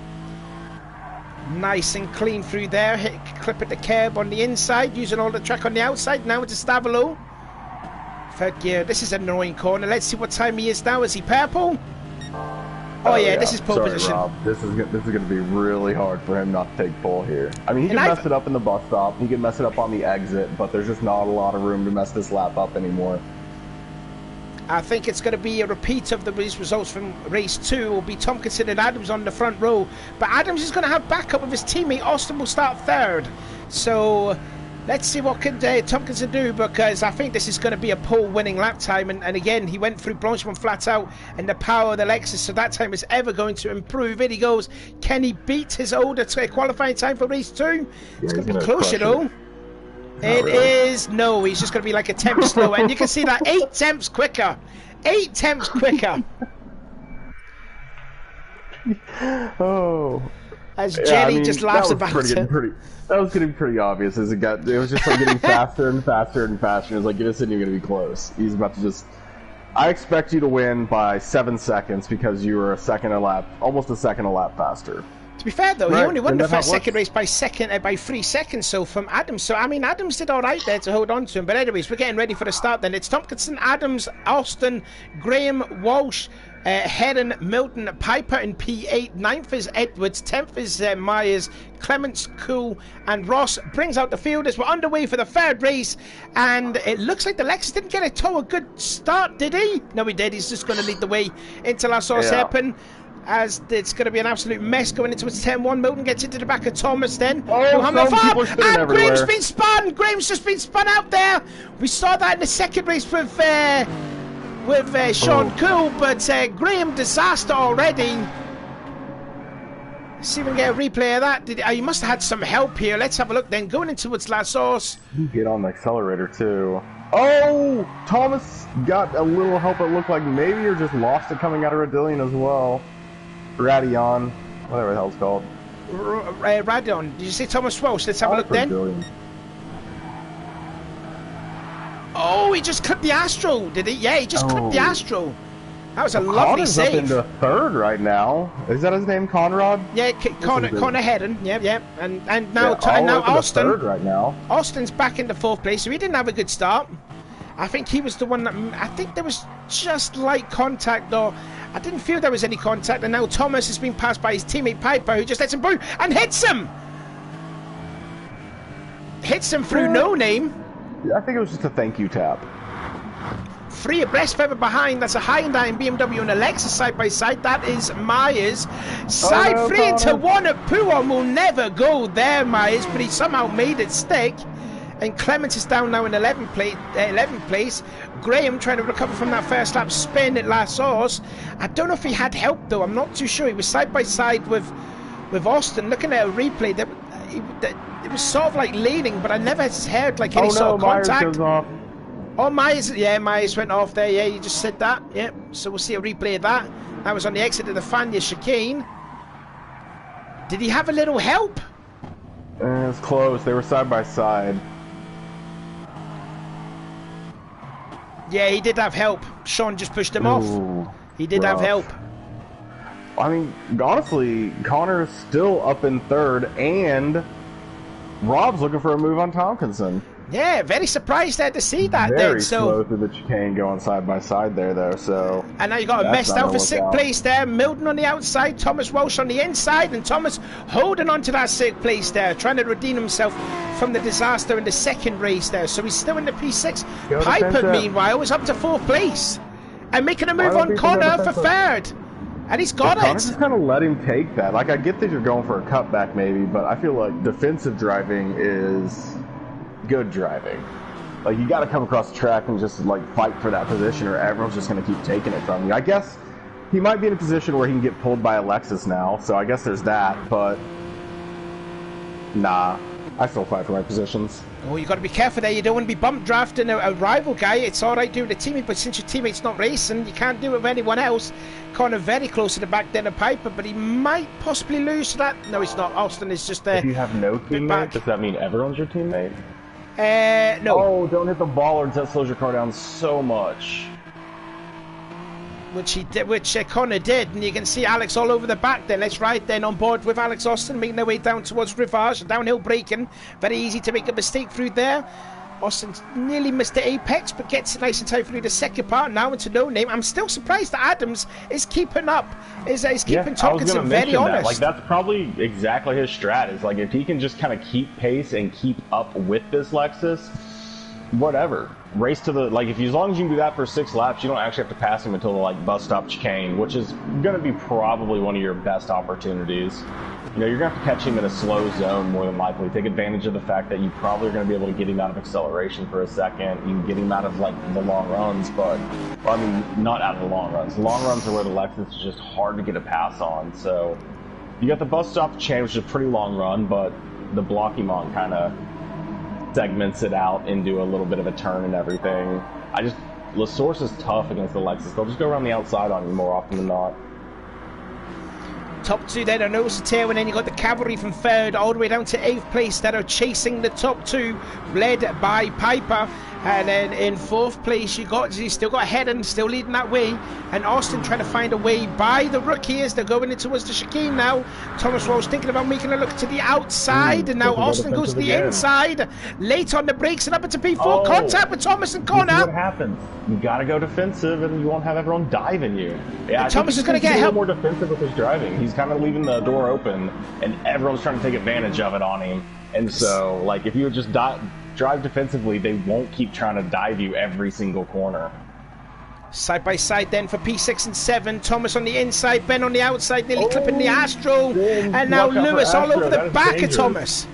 Nice and clean through there. Clip at the curb on the inside, using all the track on the outside. Now into Stavolo. 3rd gear. This is an annoying corner. Let's see what time he is now. Is he purple? Oh yeah, this is pole position. Rob. This is going to be really hard for him not to take pole here. I mean, he can mess it up in the bus stop. He can mess it up on the exit, but there's just not a lot of room to mess this lap up anymore. I think it's going to be a repeat of these results from race 2. It will be Tompkinson and Adams on the front row. But Adams is going to have backup with his teammate. Austin will start 3rd. So let's see what can Tompkinson do, because I think this is going to be a pole-winning lap time. And again, he went through Blanchimont flat out and the power of the Lexus, so that time is ever going to improve. In he goes. Can he beat his older qualifying time for race 2? It's going to be close, you know. It is. No, he's just going to be like a tenth slower. And you can see that 8 tenths quicker. 8 tenths quicker. Oh. As Jenny just laughs about it. That was going to be pretty obvious as it was just like getting faster and faster and faster. It was like, get us in, you're going to be close. He's about to just... I expect you to win by 7 seconds because you were almost a second a lap faster. To be fair though, he only won the second race by 3 seconds so from Adams. So I mean, Adams did all right there to hold on to him. But anyways, we're getting ready for the start then. It's Tompkinson, Adams, Austin, Graham, Walsh, Heron, Milton, Piper in P8. 9th is Edwards. 10th is Myers, Clements, Cool, and Ross brings out the field as we're underway for the 3rd race. And it looks like the Lexus didn't get a good start, did he? No, he did. He's just going to lead the way into La Source Hairpin, as it's going to be started mess going into its 10-1. Milton gets into the back of Thomas then. Muhammad Farb, and Graham's been spun. Graham's just been spun out there. We saw that in the 2nd race with Sean Cool, but Graham disaster already. Let's see if we can get a replay of that. You must have had some help here. Let's have a look then. Going into its La Source. You get on the accelerator too. Oh, Thomas got a little help, it looked like maybe, or just lost it coming out of Radillion as well. Radion, whatever the hell it's called. Radion. Did you say Thomas Welsh? Let's have a look then. Oh, he just clipped the Astro, did he? Yeah, he just clipped the Astro. That was a lovely Connor's save. up into third right now. Is that his name, Conrad? Yeah, Connor Hedden. Yeah. And now, Yeah, and now Austin. Austin. Third right now. Austin's back into 4th place, so he didn't have a good start. I think he was the one that... I think there was just light contact, though. I didn't feel there was any contact, and now Thomas has been passed by his teammate Piper, who just lets him through and hits him! Hits him through no name. I think it was just a thank you tap. 3 abreast further behind. That's a Hyundai and BMW and a Lexus side by side. That is Myers. Side 3 into 1 at Puon will never go there, Myers, but he somehow made it stick. And Clements is down now in 11th place. Graham trying to recover from that first lap spin at La Source. I don't know if he had help though. I'm not too sure. He was side by side with Austin. Looking at a replay, it was sort of like leaning, but I never heard like any sort of contact. Myers goes off. Oh, Myers went off there. Yeah, you just said that. Yeah, so we'll see a replay of that. That was on the exit of the Fania chicane. Did he have a little help? It was close. They were side by side. Yeah, he did have help. Sean just pushed him off. He did have help. I mean, honestly, Connor's still up in 3rd, and Rob's looking for a move on Tompkinson. Yeah, very surprised there to see that. Very slow through the chicane going side by side there, though. So. And now you got a messed out for 6th place there. Milton on the outside, Thomas Walsh on the inside, and Thomas holding on to that 6th place there, trying to redeem himself from the disaster in the 2nd race there. So he's still in the P6. Piper, meanwhile, is up to 4th place and making a move on Connor for 3rd. And he's got it. Connor just kind of let him take that. Like, I get that you're going for a cutback maybe, but I feel like defensive driving is good driving. Like, you got to come across the track and just like fight for that position, or everyone's just going to keep taking it from you. I guess he might be in a position where he can get pulled by a Lexus now, so I guess there's that. But nah, I still fight for my positions. Oh, you got to be careful there. You don't want to be bump drafting a rival guy. It's all right doing the teammate, but since your teammate's not racing, you can't do it with anyone else. Connor very close to the back then of Piper, but he might possibly lose to that. No, he's not. Austin is just there. If you have no teammate, does that mean everyone's your teammate? No. Oh, don't hit the bollards. That slows your car down so much. Which Connor did, and you can see Alex all over the back there. Let's ride then on board with Alex Austin, making their way down towards Rivage, downhill braking. Very easy to make a mistake through there. Austin nearly missed the apex, but gets it nice and tight through the 2nd part, now into no name. I'm still surprised that Adams is keeping up, is keeping Tompkinson very honest. Like, that's probably exactly his strat, is like, if he can just kind of keep pace and keep up with this Lexus, whatever. Race to the, like, if you, as long as you can do that for 6 laps, you don't actually have to pass him until the, like, bus stop chicane, which is going to be probably one of your best opportunities. You know, you're going to have to catch him in a slow zone more than likely. Take advantage of the fact that you probably are going to be able to get him out of acceleration for a second. You can get him out of, like, the long runs, but, well, I mean, not out of the long runs. The long runs are where the Lexus is just hard to get a pass on, so you got the bus stop chain, which is a pretty long run, but the block him on kind of segments it out into a little bit of a turn and everything. La Source is tough against the Lexus. They'll just go around the outside on you more often than not. Top 2 then are nose to tail, and then you got the Cavalry from 3rd all the way down to 8th place that are chasing the top 2, led by Piper. And then in 4th place you still got Hedden still leading that way, and Austin trying to find a way by the rookie as they're going in towards the chicane now. Thomas Walsh thinking about making a look to the outside, and now Austin goes to the inside, late on the brakes and up into P4. Contact with Thomas and Connor. What happens? You gotta go defensive and you won't have everyone diving you. Yeah, Thomas is going to get help. More defensive with his driving. He's kind of leaving the door open and everyone's trying to take advantage of it on him. And so, like, if you would just drive defensively, they won't keep trying to dive you every single corner. Side by side then for P6 and 7. Thomas on the inside, Ben on the outside, nearly clipping the Astro. And now Lewis all over the back of Thomas.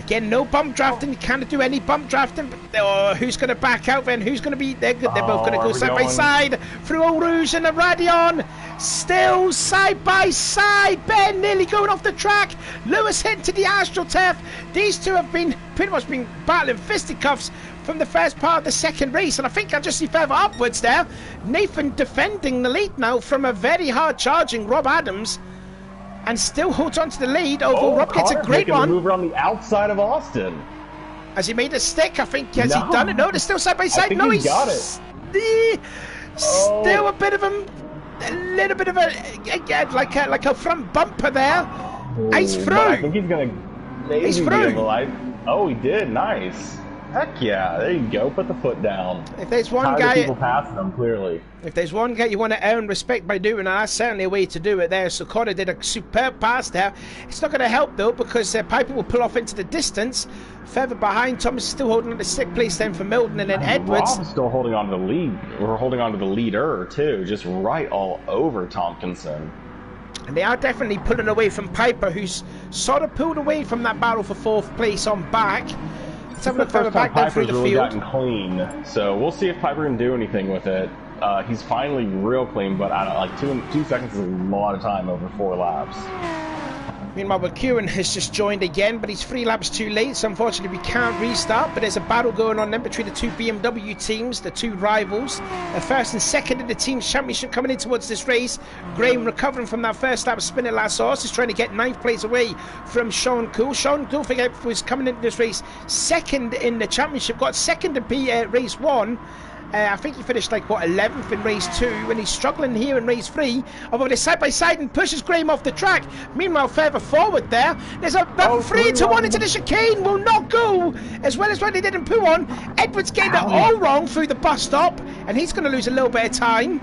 Again, no bump drafting. You can't do any bump drafting. But, who's going to back out then? Who's going to be? They're both going to go side by side through Eau Rouge and the Radion. Still side by side. Ben nearly going off the track. Lewis hitting to the AstroTurf. These two have been pretty much been battling fisticuffs from the first part of the 2nd race, and I think I'll just see further upwards there. Nathan defending the lead now from a very hard charging Rob Adams, and still holds on to the lead over Rob. Gets a great one. Move around the outside of Austin. Has he made a stick? I think. Has he done it? No, they're still side by side. No, he's got it. Still a bit of a little bit of a like a front bumper there. He's through. I think he's gonna maybe He's be through. able to, oh, he did. Nice. Heck yeah, there you go. Put the foot down. If there's one Tired of guy, people passing him, clearly. if there's one guy you want to earn respect by doing, that's certainly a way to do it there. So Connor did a superb pass there. It's not going to help though, because Piper will pull off into the distance. Further behind, Thomas is still holding on to 6th place then for Milton, and then Edwards. Rob's still holding on to the lead. We're holding on to the leader too, just right all over Tompkinson. And they are definitely pulling away from Piper, who's sort of pulled away from that battle for 4th place on back. Let's have a look further back down through the really field. Gotten clean, so we'll see if Piper can do anything with it. He's finally real clean, but I don't, like 2 seconds is a lot of time over 4 laps. Meanwhile, McEwen has just joined again, but he's 3 laps too late, so unfortunately we can't restart. But there's a battle going on then between the 2 BMW teams, the 2 rivals. The first and second in the team's championship coming in towards this race. Graham recovering from that first lap of spinning last horse, is trying to get 9th place away from Sean Cool. Sean, don't forget, was coming into this race second in the championship, got second in race 1. I think he finished like, what, 11th in race 2, and he's struggling here in race 3. Although they're side by side and pushes Graham off the track. Meanwhile, further forward there, there's a 3-1 into the chicane, will not go as well as what they did in Pouon. Edwards getting it all wrong through the bus stop, and he's going to lose a little bit of time.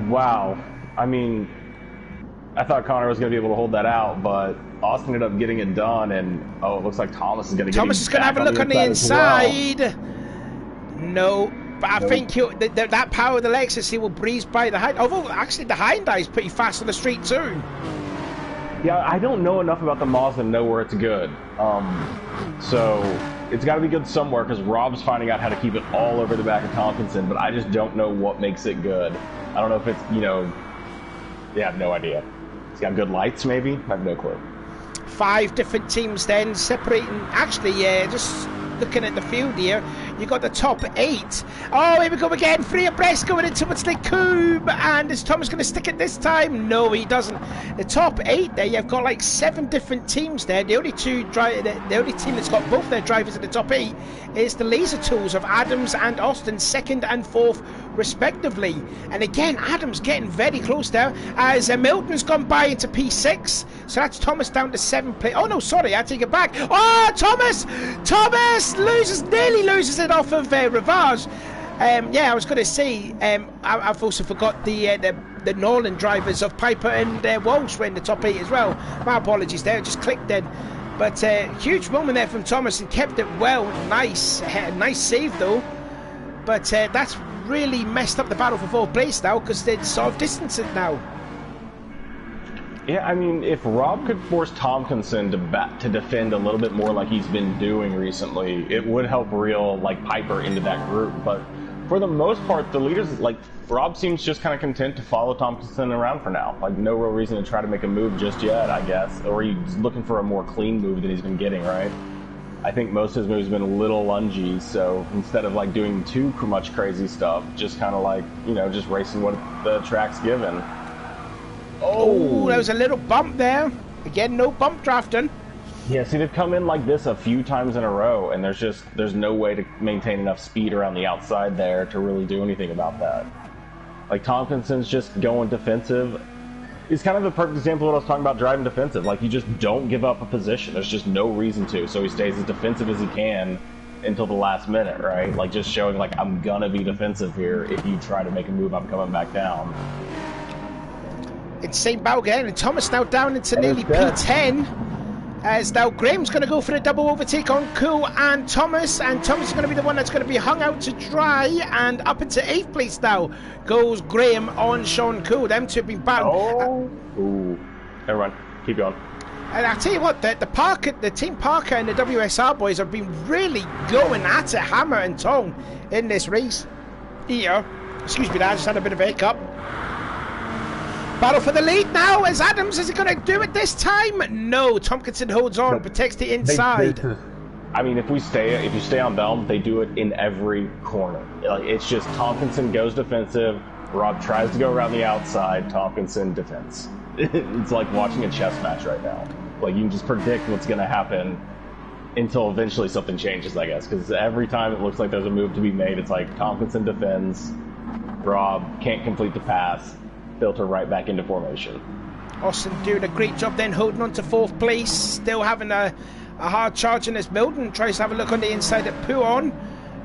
Wow. I mean, I thought Connor was going to be able to hold that out, but Austin ended up getting it done, and it looks like Thomas is going to get Thomas is going to have a look on the inside. Well. No, but I think that power of the Lexus, he will breeze by the Hyundai. Although, actually, the Hyundai is pretty fast on the street, too. Yeah, I don't know enough about the Mazda to know where it's good. So it's got to be good somewhere, because Rob's finding out how to keep it all over the back of Tompkinson, but I just don't know what makes it good. I don't know if it's, I have no idea. It's got good lights, maybe? I have no clue. 5 different teams then separating. Actually, just looking at the field here, you got the top 8. Oh, here we go again. 3 abreast going into what's the Cube, and is Thomas going to stick it this time? No, he doesn't. The top 8 there, you've got like 7 different teams there. The only team that's got both their drivers in the top 8 is the Laser Tools of Adams and Austin, 2nd and 4th respectively. And again, Adams getting very close there as Milton's gone by into P6, so that's Thomas down to 7th place. Oh no, sorry, I take it back. Oh, Thomas nearly loses it off of Rivage. I was going to say, I've also forgot the Norland drivers of Piper and Walsh were in the top 8 as well. My apologies there, just clicked then. But huge moment there from Thomas, and kept it well. Nice save though. But that's really messed up the battle for 4th place now, because they'd sort of distanced it now. Yeah, I mean, if Rob could force Tompkinson to defend a little bit more like he's been doing recently, it would help reel Piper into that group. But for the most part, the leaders, Rob seems just kind of content to follow Tompkinson around for now. No real reason to try to make a move just yet, I guess. Or he's looking for a more clean move than he's been getting, right? I think most of his moves have been a little lungy, so instead of doing too much crazy stuff, just kind of just racing what the track's given. Oh, there was a little bump there. Again, no bump drafting. Yeah, see, they've come in like this a few times in a row, and there's no way to maintain enough speed around the outside there to really do anything about that. Tompkinson's just going defensive. It's kind of a perfect example of what I was talking about, driving defensive. You just don't give up a position. There's just no reason to, so he stays as defensive as he can until the last minute, right? Just showing, I'm gonna be defensive here. If you try to make a move, I'm coming back down. Insane battle again, and Thomas now down into nearly P10. As now Graham's going to go for a double overtake on Cool and Thomas is going to be the one that's going to be hung out to dry, and up into 8th place now goes Graham on Sean Cool. Them two have been battled. Ooh. Everyone, keep going. And I'll tell you what, the Team Parker and the WSR boys have been really going at it, hammer and tong, in this race. Here, excuse me, I just had a bit of a hiccup. Battle for the lead now as Adams, is he going to do it this time? No, Tompkinson holds on, protects the inside. I mean, if you stay on Belm, they do it in every corner. It's just Tompkinson goes defensive, Rob tries to go around the outside, Tompkinson defense. It's like watching a chess match right now. You can just predict what's going to happen until eventually something changes, I guess. Because every time it looks like there's a move to be made, it's like Tompkinson defends, Rob can't complete the pass, filter right back into formation. Austin doing a great job then, holding on to 4th place, still having a hard charge in his build, and tries to have a look on the inside at Puon.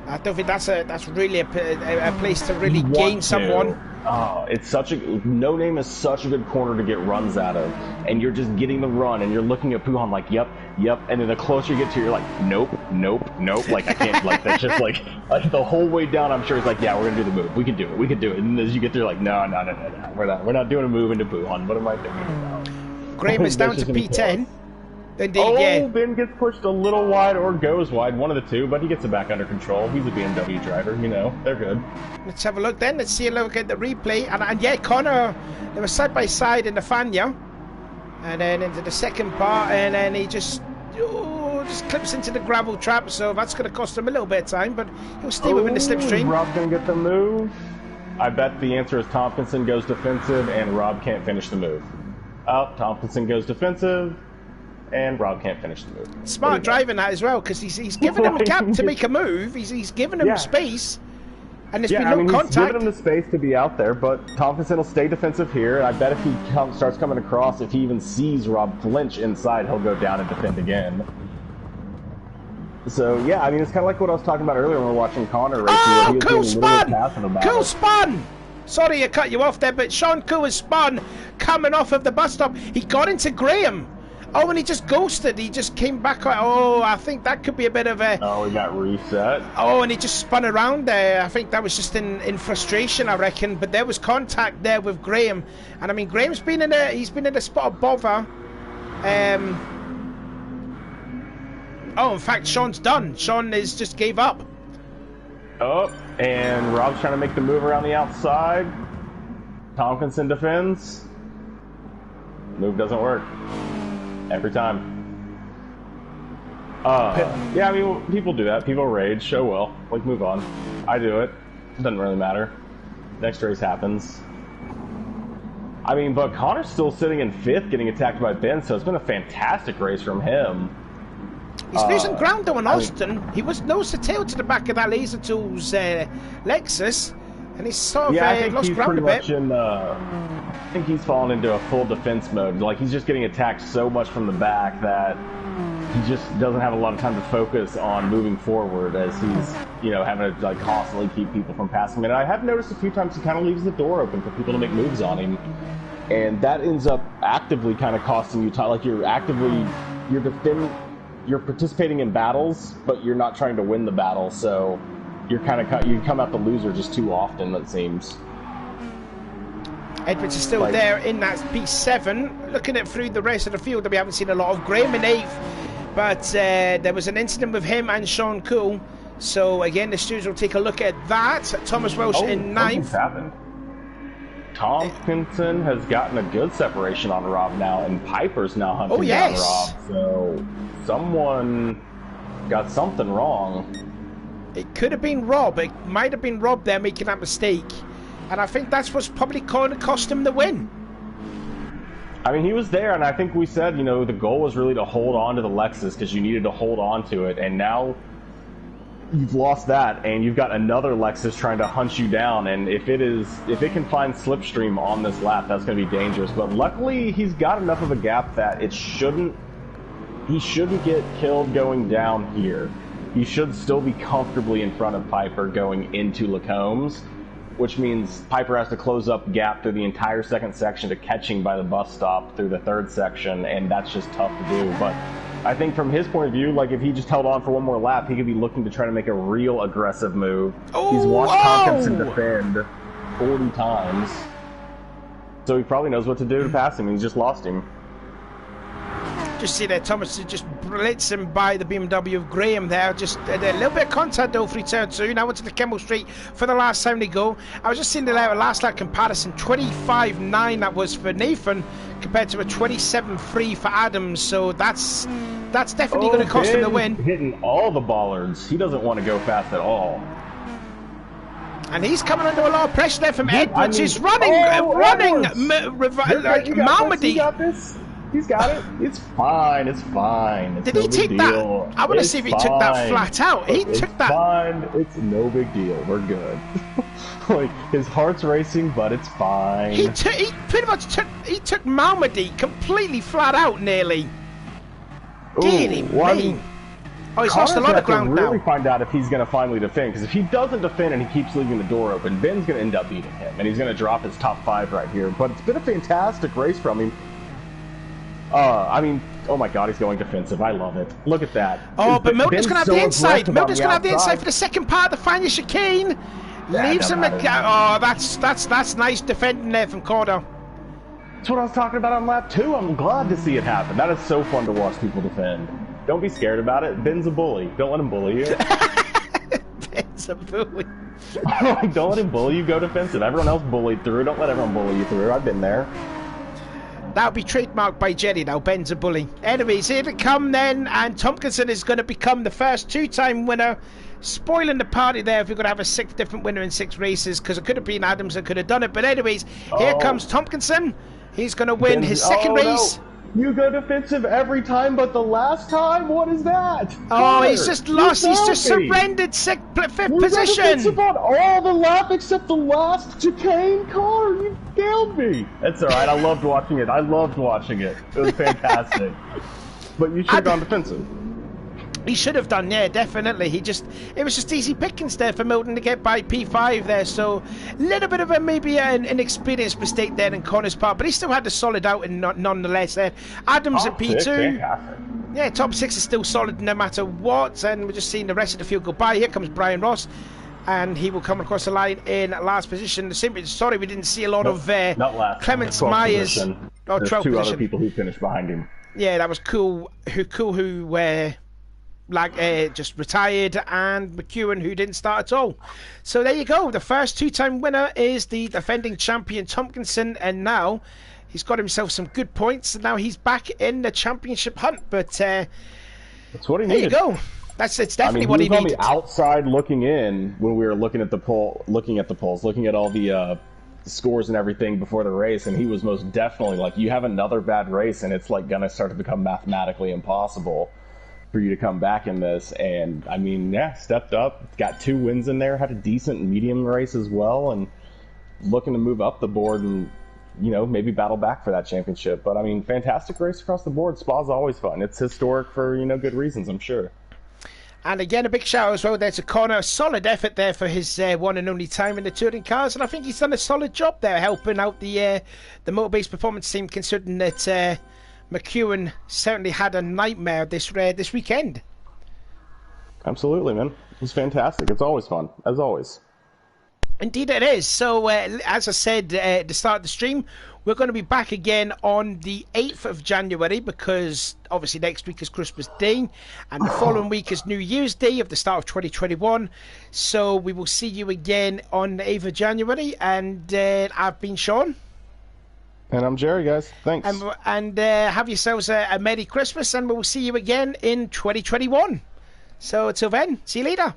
I don't think that's really a place to really gain someone. Oh, it's such a No Name is such a good corner to get runs out of, and you're just getting the run, and you're looking at Puhan like, yep, and then the closer you get to, you're like, nope. Like I can't. Like that's just like the whole way down. I'm sure it's like, yeah, we're gonna do the move. We can do it. And as you get there, like, no, we're not doing a move into Puhan. What am I thinking about? Graham is down to P10. Indeed, yeah. Ben gets pushed a little wide or goes wide, one of the two, but he gets it back under control. He's a BMW driver, you know, they're good. Let's have a look then. Let's see a look at the replay. And yeah, Connor, they were side by side in the Fania. And then into the second part, and then he just clips into the gravel trap, so that's going to cost him a little bit of time, but he'll stay within the slipstream. Rob's going to get the move. I bet the answer is Tompkinson goes defensive, and Rob can't finish the move. Oh, Tompkinson goes defensive, and Rob can't finish the move. Smart driving that as well, because he's given him a gap to make a move. He's given him space, and there's been no contact. He's given him the space to be out there, but Tompkinson will stay defensive here. I bet if he starts coming across, if he even sees Rob flinch inside, he'll go down and defend again. So yeah, I mean, it's kind of like what I was talking about earlier when we were watching Connor racing. Oh, cool spun! Cool spun! Sorry I cut you off there, but Sean Cool has spun coming off of the bus stop. He got into Graham. Oh, and he just ghosted. He just came back. Oh, I think that could be a bit of a... Oh, he got reset. Oh, and he just spun around there. I think that was just in frustration, I reckon. But there was contact there with Graham. And I mean, Graham's been in he's been in a spot of bother. Oh, in fact, Sean's done. Sean just gave up. Oh, and Rob's trying to make the move around the outside. Tompkinson defends. Move doesn't work. Every time. Yeah, I mean, people do that. People rage. Show will. Like, move on. I do it. It doesn't really matter. Next race happens. I mean, but Connor's still sitting in 5th getting attacked by Ben, so it's been a fantastic race from him. He's losing ground though in Austin. He was nose to tail to the back of that Laser Tools Lexus, and he's sort of lost ground a bit. I think he's fallen into a full defense mode. Like, he's just getting attacked so much from the back that he just doesn't have a lot of time to focus on moving forward, as he's, you know, having to like constantly keep people from passing him. And I have noticed a few times he kind of leaves the door open for people to make moves on him, and that ends up actively kind of costing you time. Like, you're defending. You're participating in battles, but you're not trying to win the battle, so you come out the loser just too often, it seems. Edwards is still there in that P7. Looking at through the rest of the field, we haven't seen a lot of Graham in 8th, but there was an incident with him and Sean Cool. So again, the stewards will take a look at that. Thomas Welsh in 9th. Happened. Tompkinson has gotten a good separation on Rob now, and Piper's now hunting down Rob. So someone got something wrong. It could have been Rob. It might have been Rob there making that mistake. And I think that's what's probably going to cost him the win. I mean, he was there, and I think we said, you know, the goal was really to hold on to the Lexus because you needed to hold on to it. And now you've lost that, and you've got another Lexus trying to hunt you down. And if it can find slipstream on this lap, that's going to be dangerous. But luckily, he's got enough of a gap that he shouldn't get killed going down here. He should still be comfortably in front of Piper going into Lacombs, which means Piper has to close up gap through the entire second section to catching by the bus stop through the third section, and that's just tough to do. But I think from his point of view, like, if he just held on for one more lap, he could be looking to try to make a real aggressive move. He's watched Tompkinson defend 40 times, so he probably knows what to do to pass him. He's just lost him. Just see there, Thomas is just blitzing by the BMW of Graham there. Just a little bit of contact though through turn 2. Now into the Kemmel Street for the last time they go. I was just seeing the last lap comparison. 25.9 that was for Nathan compared to a 27.3 for Adams. So that's definitely going to cost him the win. Hitting all the bollards. He doesn't want to go fast at all. And he's coming under a lot of pressure there from Edwards. He's running, like Malmedy. He's got it. It's fine. It's fine. It's Did no he take big deal. that? I want to see if he took that flat out. He took that. Fine. It's no big deal. We're good. Like, his heart's racing, but it's fine. He pretty much took Malmedy completely flat out, nearly. Dearly me. Oh, he's lost a lot of ground now. Really find out if he's going to finally defend, because if he doesn't defend and he keeps leaving the door open, Ben's going to end up beating him, and he's going to drop his top 5 right here. But it's been a fantastic race from him. I mean, oh my God, he's going defensive. I love it. Look at that. Oh, but Milton's going to have the inside. Milton's going to have the inside for the second part of the final chicane. Leaves him. Oh, that's nice defending there from Cordo. That's what I was talking about on lap 2. I'm glad to see it happen. That is so fun to watch people defend. Don't be scared about it. Ben's a bully. Don't let him bully you. Ben's a bully. Don't let him bully you. Go defensive. Everyone else bullied through. Don't let everyone bully you through. I've been there. That'll be trademarked by Jerry now. Ben's a bully. Anyways, here they come then, and Tompkinson is going to become the first 2-time winner. Spoiling the party there if we're going to have a 6th different winner in 6 races, because it could have been Adams that could have done it. But anyways, here comes Tompkinson. He's going to win his second race. No. You go defensive every time, but the last time? What is that? Oh, he's just lost. He's just surrendered 5th position. Defensive on all the lap except the last chicane car. You killed me. That's all right. I loved watching it. It was fantastic. But you should have gone defensive. He should have done, yeah, definitely. It was just easy pickings there for Milton to get by P5 there, so a little bit of maybe an inexperienced mistake there in Connor's part, but he still had the solid out and nonetheless there. Adams at P2. Yeah, top 6 is still solid no matter what, and we're just seeing the rest of the field go by. Here comes Brian Ross, and he will come across the line in last position. Sorry, we didn't see a lot of Clements Myers. Oh, 12th 2 position. Other people who finished behind him. Yeah, that was Cool who just retired, and McEwen, who didn't start at all. So there you go. The first 2-time winner is the defending champion Tompkinson, and now he's got himself some good points, and now he's back in the championship hunt. But that's what he needed. There you go. It's definitely what he needed. He was on the outside looking in when we were looking at the polls, looking at all the scores and everything before the race, and he was most definitely like, you have another bad race, and it's like gonna start to become mathematically impossible for you to come back in this. And I mean, yeah, stepped up, got 2 wins in there, had a decent medium race as well, and looking to move up the board and, you know, maybe battle back for that championship. But I mean, fantastic race across the board. Spa's always fun. It's historic for, you know, good reasons, I'm sure. And again, a big shout out as well there to Connor. Solid effort there for his one and only time in the touring cars, and I think he's done a solid job there helping out the Motorbase Performance team, considering that McEwen certainly had a nightmare this weekend. Absolutely, man. It was fantastic. It's always fun, as always. Indeed it is. So, as I said at the start of the stream, we're going to be back again on the 8th of January, because obviously next week is Christmas Day, and the following week is New Year's Day of the start of 2021. So we will see you again on the 8th of January, and I've been Sean. And I'm Jerry, guys. Thanks. And have yourselves a Merry Christmas, and we'll see you again in 2021. So until then, see you later.